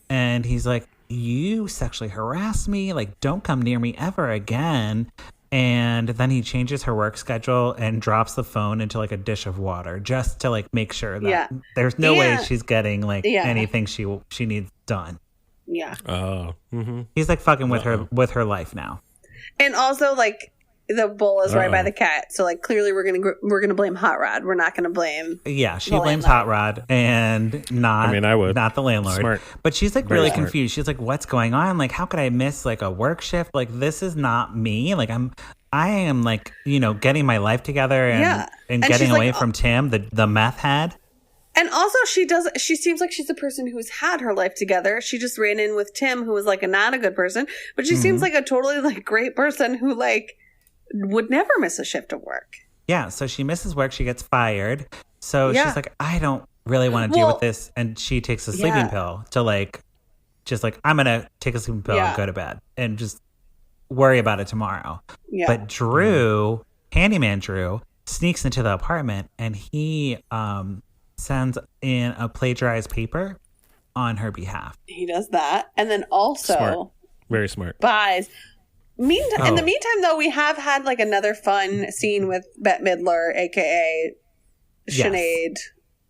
and he's like, you sexually harassed me, like don't come near me ever again. And then he changes her work schedule and drops the phone into like a dish of water just to like make sure that there's no way she's getting like anything she needs done. Yeah. Oh. He's like fucking with her life now. And also like the bowl is right by the cat, so like clearly we're gonna blame Hotrod. We're not gonna blame. Yeah, she blames Hotrod and not. I mean, I would not the landlord. Smart. But she's like really confused. She's like, "What's going on? Like, how could I miss like a work shift? Like, this is not me. Like, I am like getting my life together and getting away from Tim, the meth head." And also, she seems like she's a person who's had her life together. She just ran in with Tim, who was like not a good person, but she seems like a totally like great person who like would never miss a shift of work. Yeah, so she misses work. She gets fired. So she's like, I don't really want to deal with this. And she takes a sleeping pill to like just like, I'm going to take a sleeping pill and go to bed and just worry about it tomorrow. Yeah. But Drew, handyman Drew, sneaks into the apartment and he sends in a plagiarized paper on her behalf. He does that. And then also Smart. Very smart. buys. In the meantime, though, we have had like another fun scene with Bette Midler, aka Sinead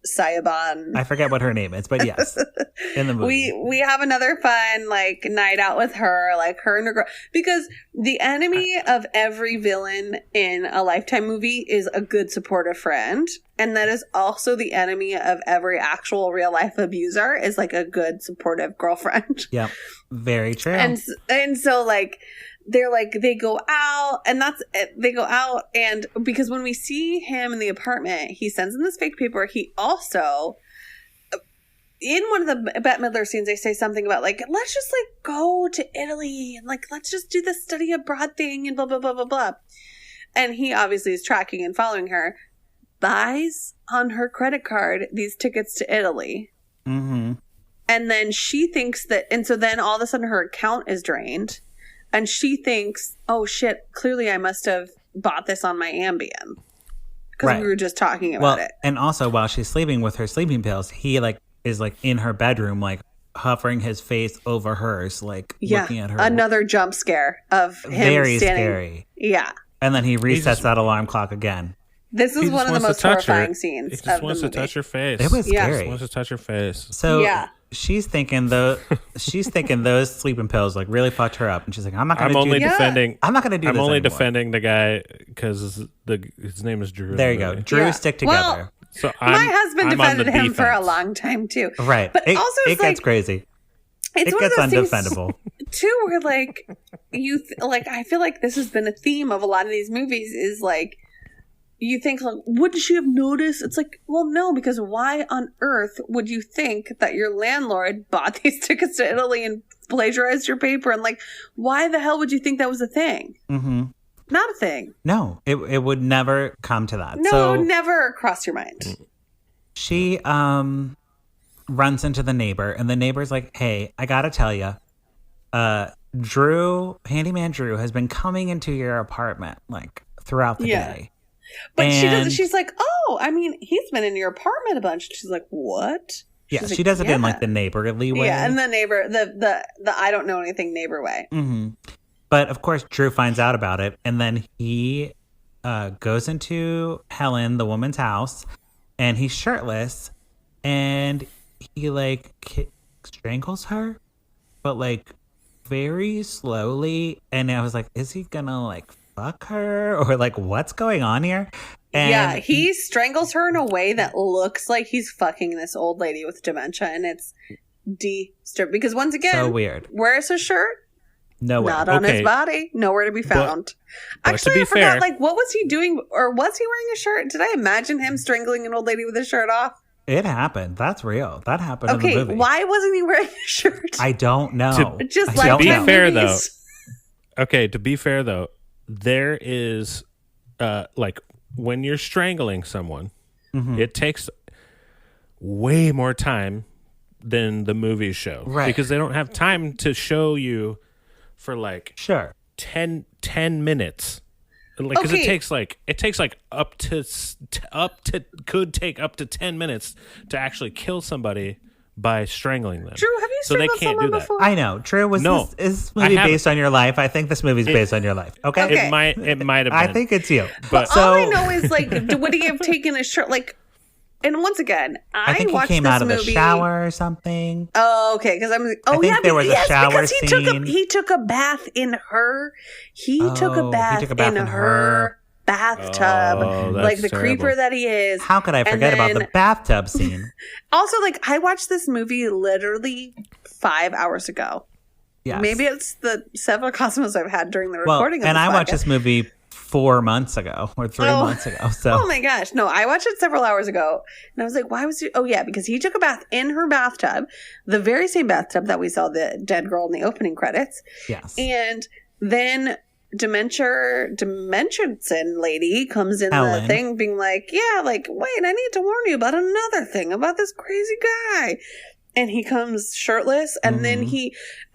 Sayabon. I forget what her name is, but yes, in the movie. We have another fun like night out with her, like her and her girl, because the enemy of every villain in a Lifetime movie is a good supportive friend, and that is also the enemy of every actual real life abuser is like a good supportive girlfriend. Yep, very true. And so like they go out and because when we see him in the apartment, he sends in this fake paper. He also, in one of the Bette Midler scenes, they say something about like, let's just like go to Italy and like, let's just do the study abroad thing and blah, blah, blah, blah, blah. And he obviously is tracking and following her, buys on her credit card these tickets to Italy. Mm-hmm. And then she thinks that, and so then all of a sudden her account is drained. And she thinks, oh, shit, clearly I must have bought this on my Ambien. Because we were just talking about it. And also, while she's sleeping with her sleeping pills, he, like, is, like, in her bedroom, like, hovering his face over hers, like, looking at her. Another jump scare of him very standing. Scary. Yeah. And then he resets that alarm clock again. This is one of the most horrifying scenes. He just wants to touch her face. It was scary. He just wants to touch her face. So she's thinking those sleeping pills like really fucked her up, and she's like, I'm not going to do this. I'm not going to do this. I'm only anymore. defending the guy because his name is Drew. There you go. Drew stick together. Well, so my husband defended him for a long time too. Right. But also it gets crazy. It gets undefendable too. Where like I feel like this has been a theme of a lot of these movies is like. You think, like, wouldn't she have noticed? It's like, well, no, because why on earth would you think that your landlord bought these tickets to Italy and plagiarized your paper? And, like, why the hell would you think that was a thing? Mm-hmm. Not a thing. No, it would never come to that. No, it would never cross your mind. She runs into the neighbor, and the neighbor's like, hey, I gotta tell you, handyman Drew has been coming into your apartment, like, throughout the day. But she doesn't. She's like, oh, I mean, he's been in your apartment a bunch. She's like, what? Yeah, she does it in like the neighborly way. Yeah, and the neighbor, the I don't know anything neighbor way. Mm-hmm. But of course, Drew finds out about it, and then he goes into Helen, the woman's house, and he's shirtless, and he like strangles her, but like very slowly. And I was like, is he gonna like fuck her or like what's going on here? And he strangles her in a way that looks like he's fucking this old lady with dementia, and it's disturbing because once again, so weird. Where's his shirt? Nowhere. Not on his body. Nowhere to be found. But Actually, I forgot. Like, what was he doing? Or was he wearing a shirt? Did I imagine him strangling an old lady with his shirt off? It happened. That's real. That happened in the movie. Why wasn't he wearing a shirt? I don't know. To be fair, though. Okay, to be fair, though, there is, like, when you're strangling someone, it takes way more time than the movies show. Right. Because they don't have time to show you for, like, 10 minutes. Like, because it takes could take up to 10 minutes to actually kill somebody by strangling them. Drew, have you strangled someone before? I know. Drew, is this movie based on your life? I think this movie's based on your life. Okay. It might have been. I think it's you. But all I know is, like, would he have taken his shirt? Like, and once again, I think watched he came this out of movie. The shower or something. Oh, okay. Because I'm. Oh, I think there was a shower scene. He took a bath in her. He took a bath in her bathtub, like the terrible creeper that he is. How could I forget about the bathtub scene? Also, like, I watched this movie literally 5 hours ago. Yes. Maybe it's the several cosmos I've had during the recording of this I podcast. watched this movie 4 months ago or 3 months ago. So. Oh my gosh. No, I watched it several hours ago. And I was like, why was he? Oh, yeah, because he took a bath in her bathtub, the very same bathtub that we saw the dead girl in the opening credits. Yes. And then Dementia lady comes in Ellen. the thing being like, yeah, like, wait, I need to warn you about another thing about this crazy guy. and he comes shirtless, and then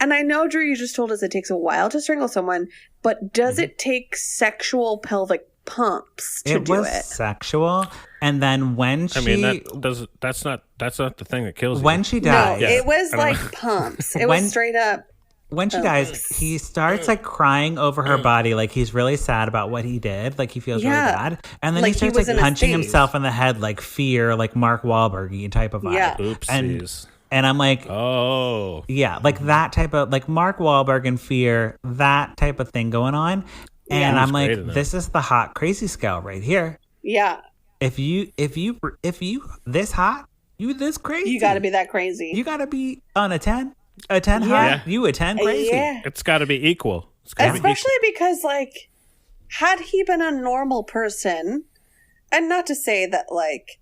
and I know, Drew, you just told us it takes a while to strangle someone, but does it take sexual pelvic pumps to do it? It was sexual, and then when she, that's not the thing that kills you. When she dies, no, it was like pumps. It was straight up. When she dies, he starts like crying over her body, like he's really sad about what he did, like he feels really bad, and then like he starts like punching himself in the head, like fear, like Mark Wahlberg type of vibe. Yeah, oopsies. And I'm like, oh, yeah, like that type of like Mark Wahlberg and fear, that type of thing going on. And I'm like, this is the hot crazy scale right here. Yeah. If you this hot, you this crazy. You got to be that crazy. You got to be on a 10. A 10 hot, you a 10 crazy. Yeah. It's got to be equal. Especially because, like, had he been a normal person, and not to say that, like,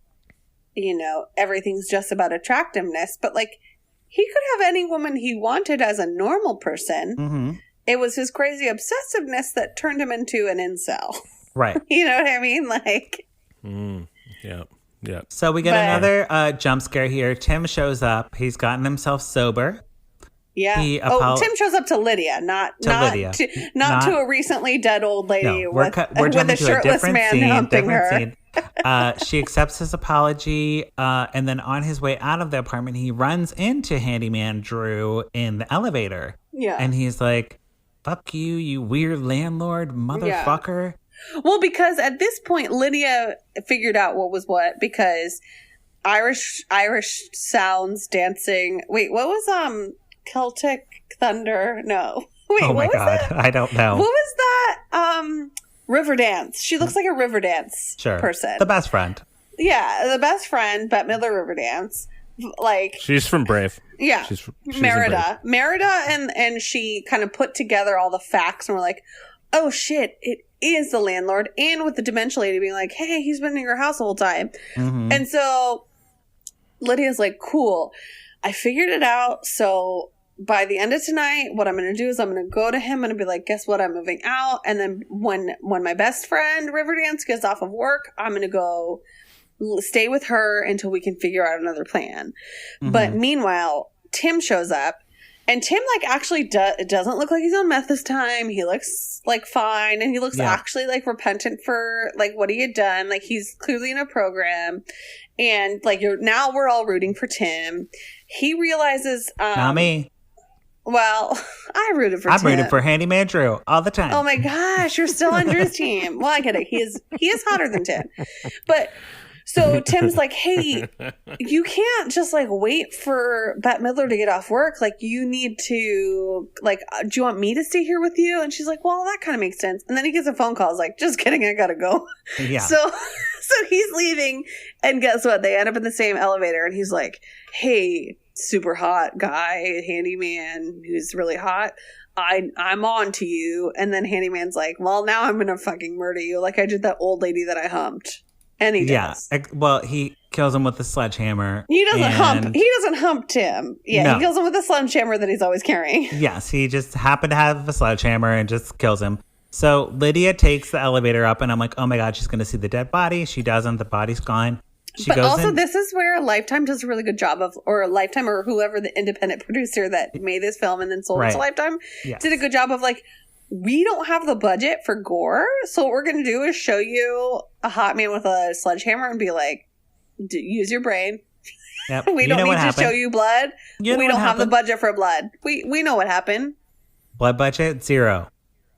you know, everything's just about attractiveness, but, like, he could have any woman he wanted as a normal person. Mm-hmm. It was his crazy obsessiveness that turned him into an incel. Right. You know what I mean? Like. Yeah. Yeah. So we get another jump scare here. Tim shows up. He's gotten himself sober. Yeah. Tim shows up to Lydia, not to a recently dead old lady we're with a shirtless man humping her. Scene. She accepts his apology, and then on his way out of the apartment, he runs into Handyman Drew in the elevator. Yeah. And he's like, "Fuck you, you weird landlord, motherfucker." Yeah. Well, because at this point, Lydia figured out what was what, because Irish sounds, dancing. Wait, what was Celtic Thunder? No. Wait, oh my God. that? I don't know. What was that? Riverdance. She looks like a Riverdance person. The best friend. Yeah, the best friend, Bette Middler Riverdance. Like, she's from Brave. Yeah. She's Merida. Merida and she kind of put together all the facts and were like, oh shit, it is the landlord. And with the dementia lady being like, hey, he's been in your house the whole time. Mm-hmm. And so Lydia's like, cool. I figured it out. So by the end of tonight, what I'm going to do is I'm going to go to him and be like, guess what? I'm moving out. And then when my best friend Riverdance gets off of work, I'm going to go stay with her until we can figure out another plan. Mm-hmm. But meanwhile, Tim shows up, and Tim like actually doesn't look like he's on meth this time. He looks like fine, and he looks actually like repentant for like what he had done. Like he's clearly in a program, and like now we're all rooting for Tim. He realizes, not me. Well, I rooted for Tim. I'm rooting for Handyman Drew all the time. Oh my gosh, you're still on Drew's team. Well, I get it. He is hotter than Tim. But so Tim's like, hey, you can't just like wait for Bette Midler to get off work. Like you need to like, do you want me to stay here with you? And she's like, well, that kind of makes sense. And then he gets a phone call. He's like, just kidding, I gotta go. Yeah. So he's leaving, and guess what? They end up in the same elevator, and he's like, hey, super hot guy, handyman who's really hot, I'm on to you. And then Handyman's like, well, now I'm gonna fucking murder you like I did that old lady that I humped. And he does. Yeah. Well, he kills him with a sledgehammer. He doesn't hump Tim. Yeah, no. He kills him with a sledgehammer that he's always carrying. Yes, he just happened to have a sledgehammer and just kills him. So Lydia takes the elevator up, and I'm like, oh my God, she's going to see the dead body. She doesn't. The body's gone. But also, this is where Lifetime does a really good job of, or Lifetime or whoever the independent producer that made this film and then sold it to Lifetime did a good job of like, we don't have the budget for gore, so what we're going to do is show you a hot man with a sledgehammer and be like, use your brain. Yep. We don't need to show you blood. We don't have the budget for blood. We know what happened. Blood budget, 0.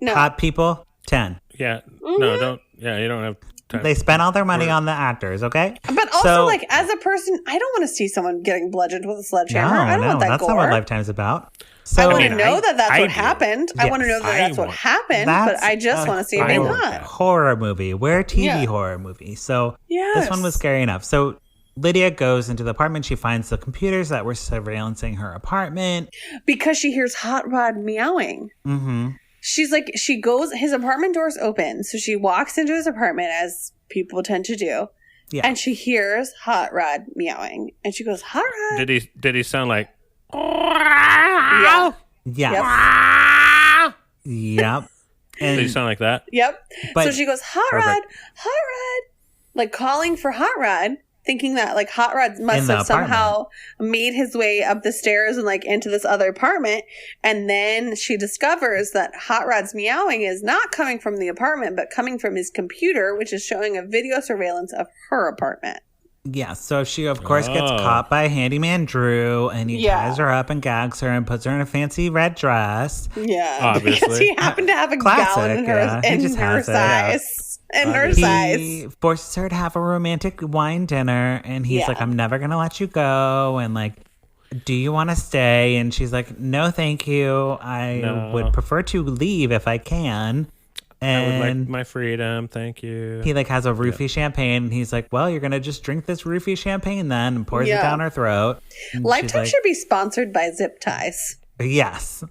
No. Hot people, 10. Yeah. Mm-hmm. No, don't. Yeah, you don't have time. They spent all their money on the actors, okay? But also, like, as a person, I don't want to see someone getting bludgeoned with a sledgehammer. I don't want that that's gore. not what Lifetime's about. So, I want to know that's what happened. Yes, I want to know that's what happened, but I just want to see it being hot. Horror movie. We're a TV horror movie. So this one was scary enough. So Lydia goes into the apartment. She finds the computers that were surveillancing her apartment. Because she hears Hot Rod meowing. Mm-hmm. She's like, his apartment door's open. So she walks into his apartment, as people tend to do. Yeah. And she hears Hot Rod meowing. And she goes, Hot Rod. Did he sound like... Yeah. Yes. Yep. And did he sound like that? Yep. So she goes, Hot Rod, Hot Rod. Like calling for Hot Rod. thinking that like Hotrod must have somehow made his way up the stairs and like into this other apartment. And then she discovers that Hotrod's meowing is not coming from the apartment, but coming from his computer, which is showing a video surveillance of her apartment. Yeah, so she of course gets caught by handyman Drew, and he ties her up and gags her and puts her in a fancy red dress. Yeah, obviously. Because he happened to have a gallon in her size. And her size. He forces her to have a romantic wine dinner, and he's like, I'm never gonna let you go, and like, do you want to stay? And she's like, no thank you, I would prefer to leave if I can. And I would like my freedom, thank you. He like has a roofie champagne, and he's like, well, you're gonna just drink this roofie champagne then, and pours it down her throat. And Lifetime should be sponsored by Zip Ties. Yes.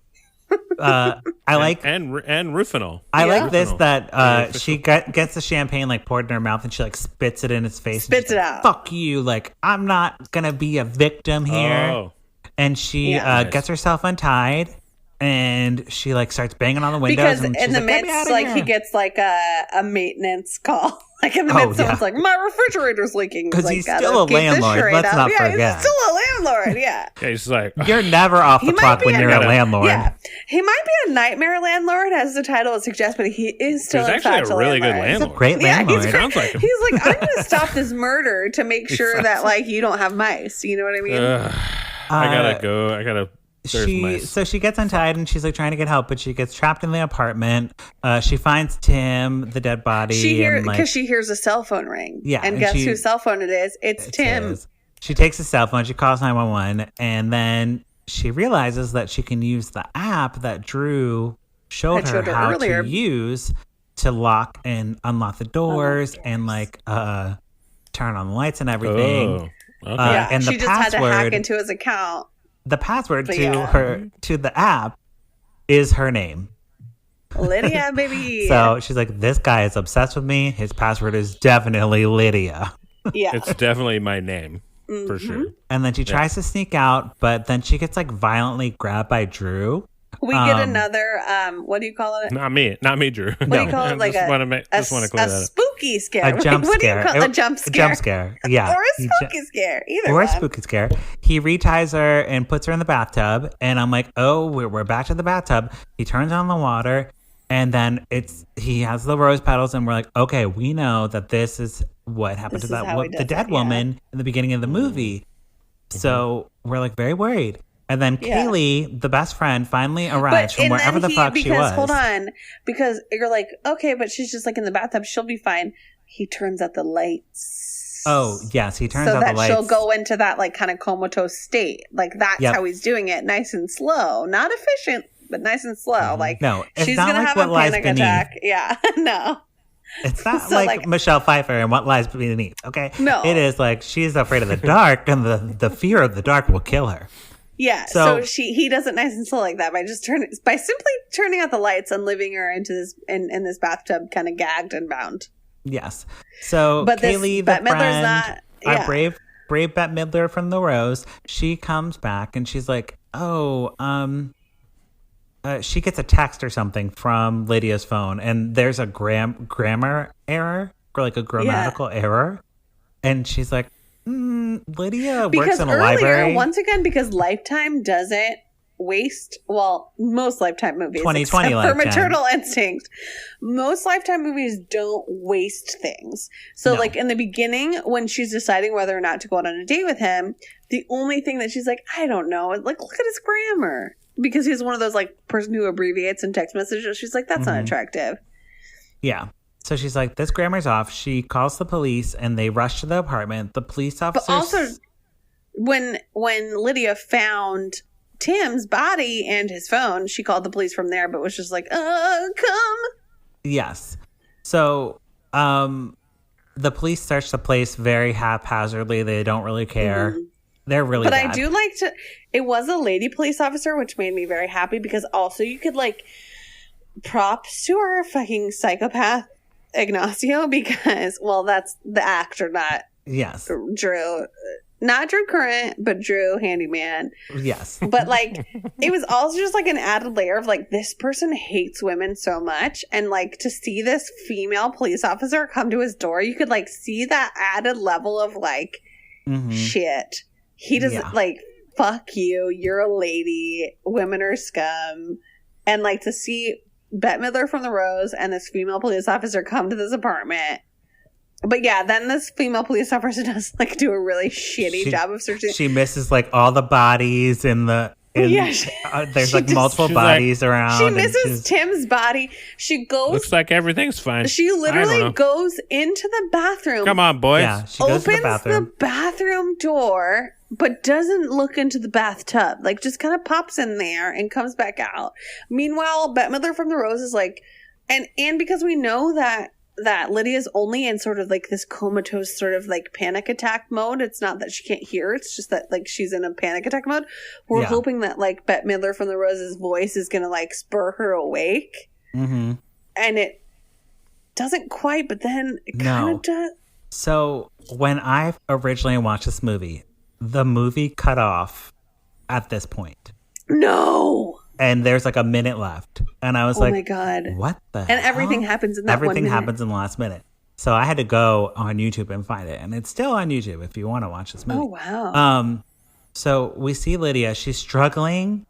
I like and Rufinol. I like this that she gets the champagne like poured in her mouth, and she like spits it in his face. Spits it out. Fuck you! Like, I'm not gonna be a victim here. And she gets herself untied, and she like starts banging on the windows. Because and in the midst, like he gets like a maintenance call. Like in the midst, someone's like, my refrigerator's leaking. Because like, he's still a landlord. Let's not forget. He's still a landlord. Yeah. He's like, you're never off the clock when you're a landlord. Yeah, he might be a nightmare landlord, as the title would suggest, but he is still he's actually a really good landlord. He's a great landlord. Sounds like him. He's like, I'm going to stop this murder to make sure that like you don't have mice. You know what I mean? I gotta go. I gotta. So she gets untied, and she's like trying to get help, but she gets trapped in the apartment. She finds Tim, the dead body, because she hears a cell phone ring. Yeah, and guess whose cell phone it is? It's Tim. She takes a cell phone. She calls 911, and then she realizes that she can use the app that Drew showed her how earlier to use to lock and unlock the doors and like turn on the lights and everything. And she just had to hack into his account. The password to the app is her name. Lydia, baby. So she's like, this guy is obsessed with me. His password is definitely Lydia. Yeah. It's definitely my name. For sure. And then she tries to sneak out, but then she gets like violently grabbed by Drew. We get another, what do you call it? Not me, Drew. What do you call it? Like just want to clear that up. Spooky scare. A jump what scare. Do you call it? A jump scare. A jump scare. Yeah. Or a spooky scare. Either or one. A spooky scare. He reties her and puts her in the bathtub. And I'm like, oh, we're back to the bathtub. He turns on the water. And then he has the rose petals. And we're like, okay, we know that this is what happened to the dead woman in the beginning of the movie. So we're like very worried. And then Kaylee, the best friend, finally arrives from wherever the fuck she was. Hold on. Because you're like, okay, but she's just like in the bathtub. She'll be fine. He turns out the lights. Oh, yes. He turns out the lights. So that she'll go into that like kind of comatose state. Like that's how he's doing it. Nice and slow. Not efficient, but nice and slow. Like no, it's she's not going to like have a panic attack. Yeah. No. It's not like Michelle Pfeiffer and What Lies Beneath. Okay. No. It is like she's afraid of the dark, and the fear of the dark will kill her. Yeah, so he does it nice and slow like that by simply turning out the lights and leaving her into this in this bathtub, kind of gagged and bound. Yes. So but Kaylee, the friend, our brave Bette Middler from The Rose, she comes back and she's like, she gets a text or something from Lydia's phone, and there's a grammar error or like a grammatical error, and she's like, Lydia works in a library. Once again, because Lifetime doesn't waste, most Lifetime movies, 2020 except Lifetime. for Maternal Instinct, most Lifetime movies don't waste things. So like in the beginning, when she's deciding whether or not to go out on a date with him, the only thing that she's like, I don't know, like look at his grammar. Because he's one of those like person who abbreviates in text messages. She's like, that's not attractive. Yeah. So she's like, this grammar's off. She calls the police and they rush to the apartment. The police officers. But also, when Lydia found Tim's body and his phone, she called the police from there, but was just like, come. Yes. So the police search the place very haphazardly. They don't really care. Mm-hmm. They're really bad. I do like to. It was a lady police officer, which made me very happy because also you could like props to our fucking psychopath Ignacyo because that's the actor, not Drew. not Drew Current, but Drew Handyman. Yes. But like, it was also just like an added layer of like, this person hates women so much. And like, to see this female police officer come to his door, you could like see that added level of like, shit. He doesn't like, fuck you. You're a lady. Women are scum. And like, to see Bette Midler from The Rose and this female police officer come to this apartment. But yeah, then this female police officer does like do a really shitty job of searching. She misses like all the bodies in the. There's like multiple bodies around. She misses Tim's body. She goes. Looks like everything's fine. She literally goes into the bathroom. Come on, boys. Yeah, she goes opens to the bathroom. the bathroom door, but doesn't look into the bathtub. Like just kind of pops in there and comes back out. Meanwhile, Bette Midler from The Rose is like, and because we know that Lydia's only in sort of like this comatose sort of like panic attack mode. It's not that she can't hear. It's just that like she's in a panic attack mode. We're hoping that like Bette Midler from The Rose's voice is going to like spur her awake. Mm-hmm. And it doesn't quite, but then it kind of does. So when I originally watched this movie, the movie cut off at this point. No. And there's like a minute left. And I was like, oh my God. What the hell? And everything happens in that Everything 1 minute. happens in the last minute. So I had to go on YouTube and find it. And it's still on YouTube if you want to watch this movie. Oh, wow. So we see Lydia. She's struggling.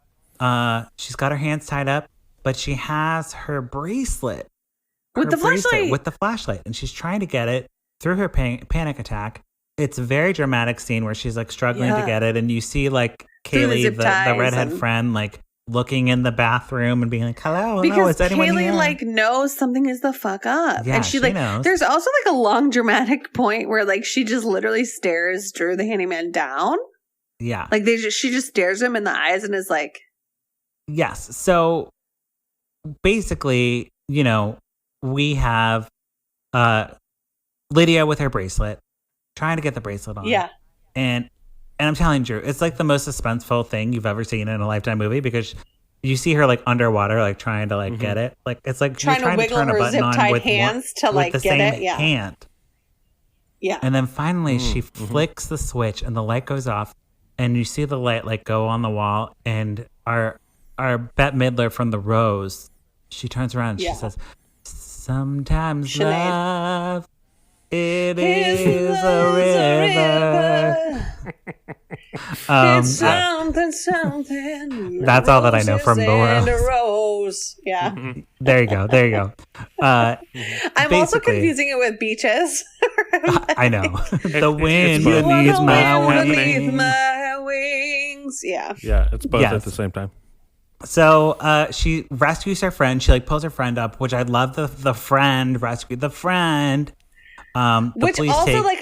She's got her hands tied up, but she has her bracelet. With the flashlight. With the flashlight. And she's trying to get it through her panic attack. It's a very dramatic scene where she's like struggling to get it. And you see like Kaylee, the redhead friend, like looking in the bathroom and being like, hello, is anyone Kaylee here? like knows something is the fuck up. Yeah, and she like knows. There's also like a long dramatic point where like she just literally stares Drew the handyman down. Yeah. Like she just stares him in the eyes and is like, yes. So basically, we have Lydia with her bracelet, trying to get the bracelet on. Yeah. And I'm telling Drew, it's like the most suspenseful thing you've ever seen in a Lifetime movie because you see her like underwater, like trying to like get it. Like it's like trying to wiggle her zip-tied hands to like get it. Yeah. Hand. Yeah. And then finally she flicks the switch and the light goes off and you see the light like go on the wall and our Bette Midler from The Rose, she turns around and she says, sometimes Sinead. love, it is a river. It's something. That's all that I know from The Rose. Yeah. There you go. I'm also confusing it with Beaches. I know. The wind beneath my wings. Yeah. Yeah, it's both at the same time. So she rescues her friend. She like pulls her friend up, which I love. The friend rescued the friend. Which also like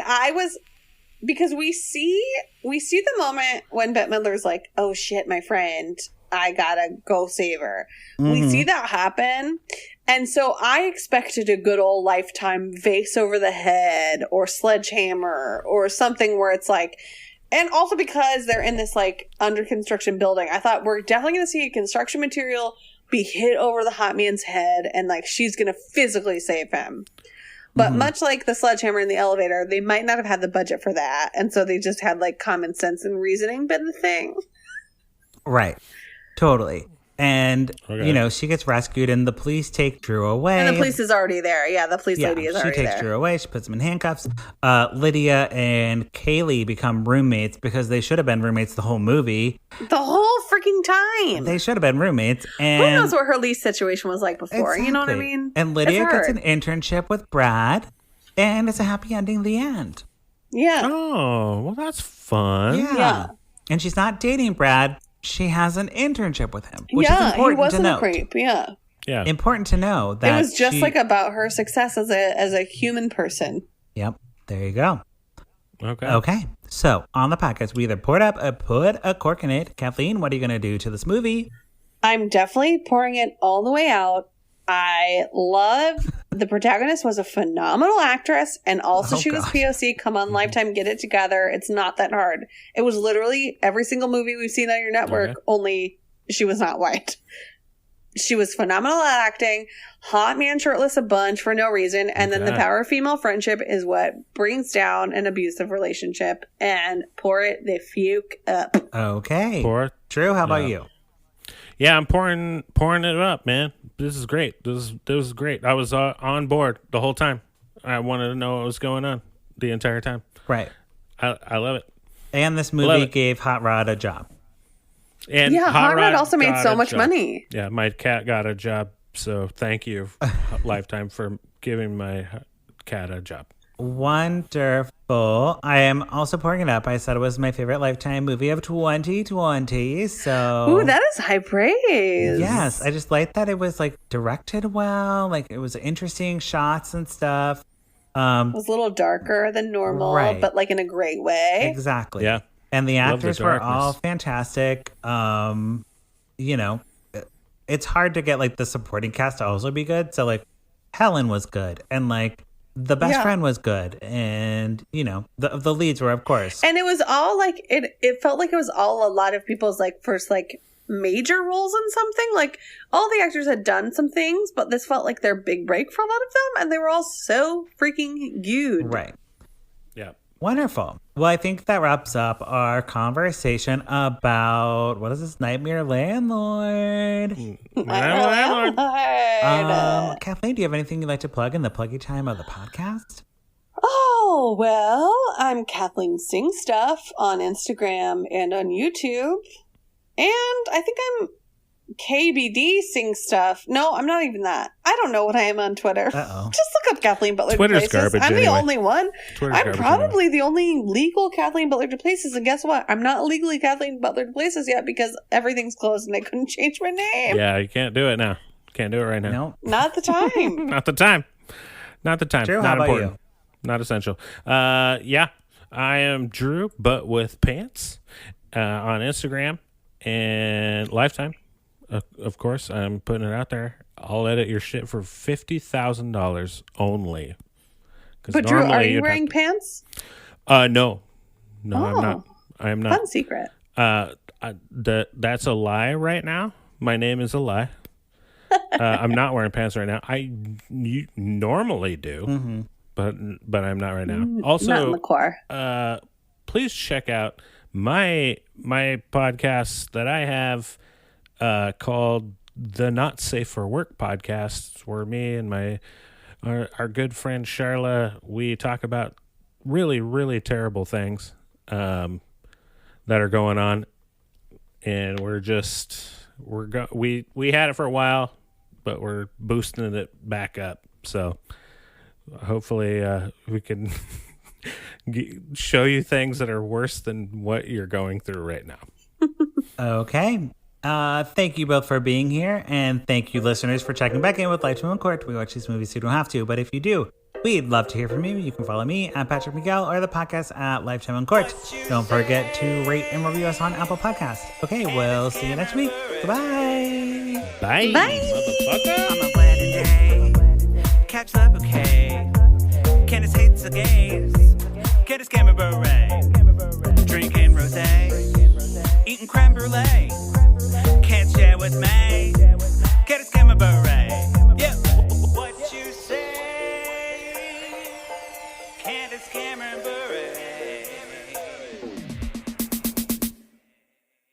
because we see the moment when Bette Midler's like, oh shit, my friend, I gotta go save her. We see that happen. And so I expected a good old Lifetime vase over the head or sledgehammer or something where it's like, and also because they're in this like under construction building, I thought we're definitely going to see a construction material be hit over the hot man's head and like she's going to physically save him. But much like the sledgehammer in the elevator, they might not have had the budget for that. And so they just had like common sense and reasoning been the thing. Right. Totally. And, she gets rescued and the police take Drew away. And the police is already there. Yeah, the police lady is already there. She takes Drew away. She puts him in handcuffs. Lydia and Kaylee become roommates because they should have been roommates the whole movie. The whole freaking time. They should have been roommates. And who knows what her lease situation was like before? Exactly. You know what I mean? And Lydia gets an internship with Brad. And it's a happy ending in the end. Yeah. Oh, well, that's fun. Yeah. And she's not dating Brad. She has an internship with him, which is important he wasn't to note. a creep. Yeah. Important to know that it was just like about her success as a human person. Yep. There you go. Okay. So on the podcast, we either put a cork in it. Kathleen, what are you going to do to this movie? I'm definitely pouring it all the way out. I love the protagonist was a phenomenal actress, and also she was POC. Come on, Lifetime, get it together. It's not that hard. It was literally every single movie we've seen on your network, only she was not white. She was phenomenal at acting, hot man shirtless a bunch for no reason, and then the power of female friendship is what brings down an abusive relationship and pour it the fuke up. Okay. Drew, how about you? Yeah, I'm pouring it up, man. This is great. This is great. I was on board the whole time. I wanted to know what was going on the entire time. Right. I love it. And this movie gave Hot Rod a job. And Hot Rod also made so much money. Yeah, my cat got a job, so thank you, Lifetime, for giving my cat a job. Wonderful. I am also pouring it up. I said it was my favorite Lifetime movie of 2020. So, ooh, that is high praise. Yes, I just like that it was like directed well. Like it was interesting shots and stuff. It was a little darker than normal, but like in a great way. Exactly. Yeah. And the actors were all fantastic. You know, it's hard to get like the supporting cast to also be good. So like Helen was good, and like the best friend was good, and you know the leads were, of course. And it was all like it felt like it was all a lot of people's like first like major roles in something. Like all the actors had done some things, but this felt like their big break for a lot of them, and they were all so freaking good. Right. Yeah. Wonderful. Well, I think that wraps up our conversation about what is this Nightmare Landlord? Kathleen, do you have anything you'd like to plug in the pluggy time of the podcast? Oh, well, I'm Kathleen Sing Stuff on Instagram and on YouTube. And I think I'm KBD Sing Stuff. No, I'm not even that. I don't know what I am on Twitter. Uh-oh. Just look up Kathleen Twitter's Butler-Duplessis. garbage I'm the anyway. only one. I'm probably the only legal Kathleen Butler-Duplessis. And guess what? I'm not legally Kathleen Butler-Duplessis yet because everything's closed and I couldn't change my name. Yeah, you can't do it now. Can't do it right now. No. Not at the time. Not the time. Not the time. Drew, Not how about important. you? Not essential. Yeah, I am Drew, but with pants on Instagram and Lifetime. Of course, I'm putting it out there. I'll edit your shit for $50,000 only. But Drew, are you wearing pants? No, I'm not. I am not. Fun secret. That's a lie right now. My name is a lie. I'm not wearing pants right now. You normally do, but I'm not right now. Also, not in the core. Please check out my podcast that I have called the Not Safe for Work podcast, where me and our good friend Charla, we talk about really, really terrible things that are going on, and we had it for a while, but we're boosting it back up. So hopefully we can show you things that are worse than what you're going through right now. Okay. Thank you both for being here, and thank you, listeners, for checking back in with Lifetime on Court. We watch these movies so you don't have to, but if you do, we'd love to hear from you. You can follow me at Patrick Miguel or the podcast at Lifetime on Court. Don't forget to rate and review us on Apple Podcasts. Okay, we'll see you next week. Goodbye. Bye. Motherfucker. On my wedding day, catch the bouquet. Candace hates the gays. Candace came a beret. Drinking rosé. Eating creme brulee. Can't share with me. Candace came a beret.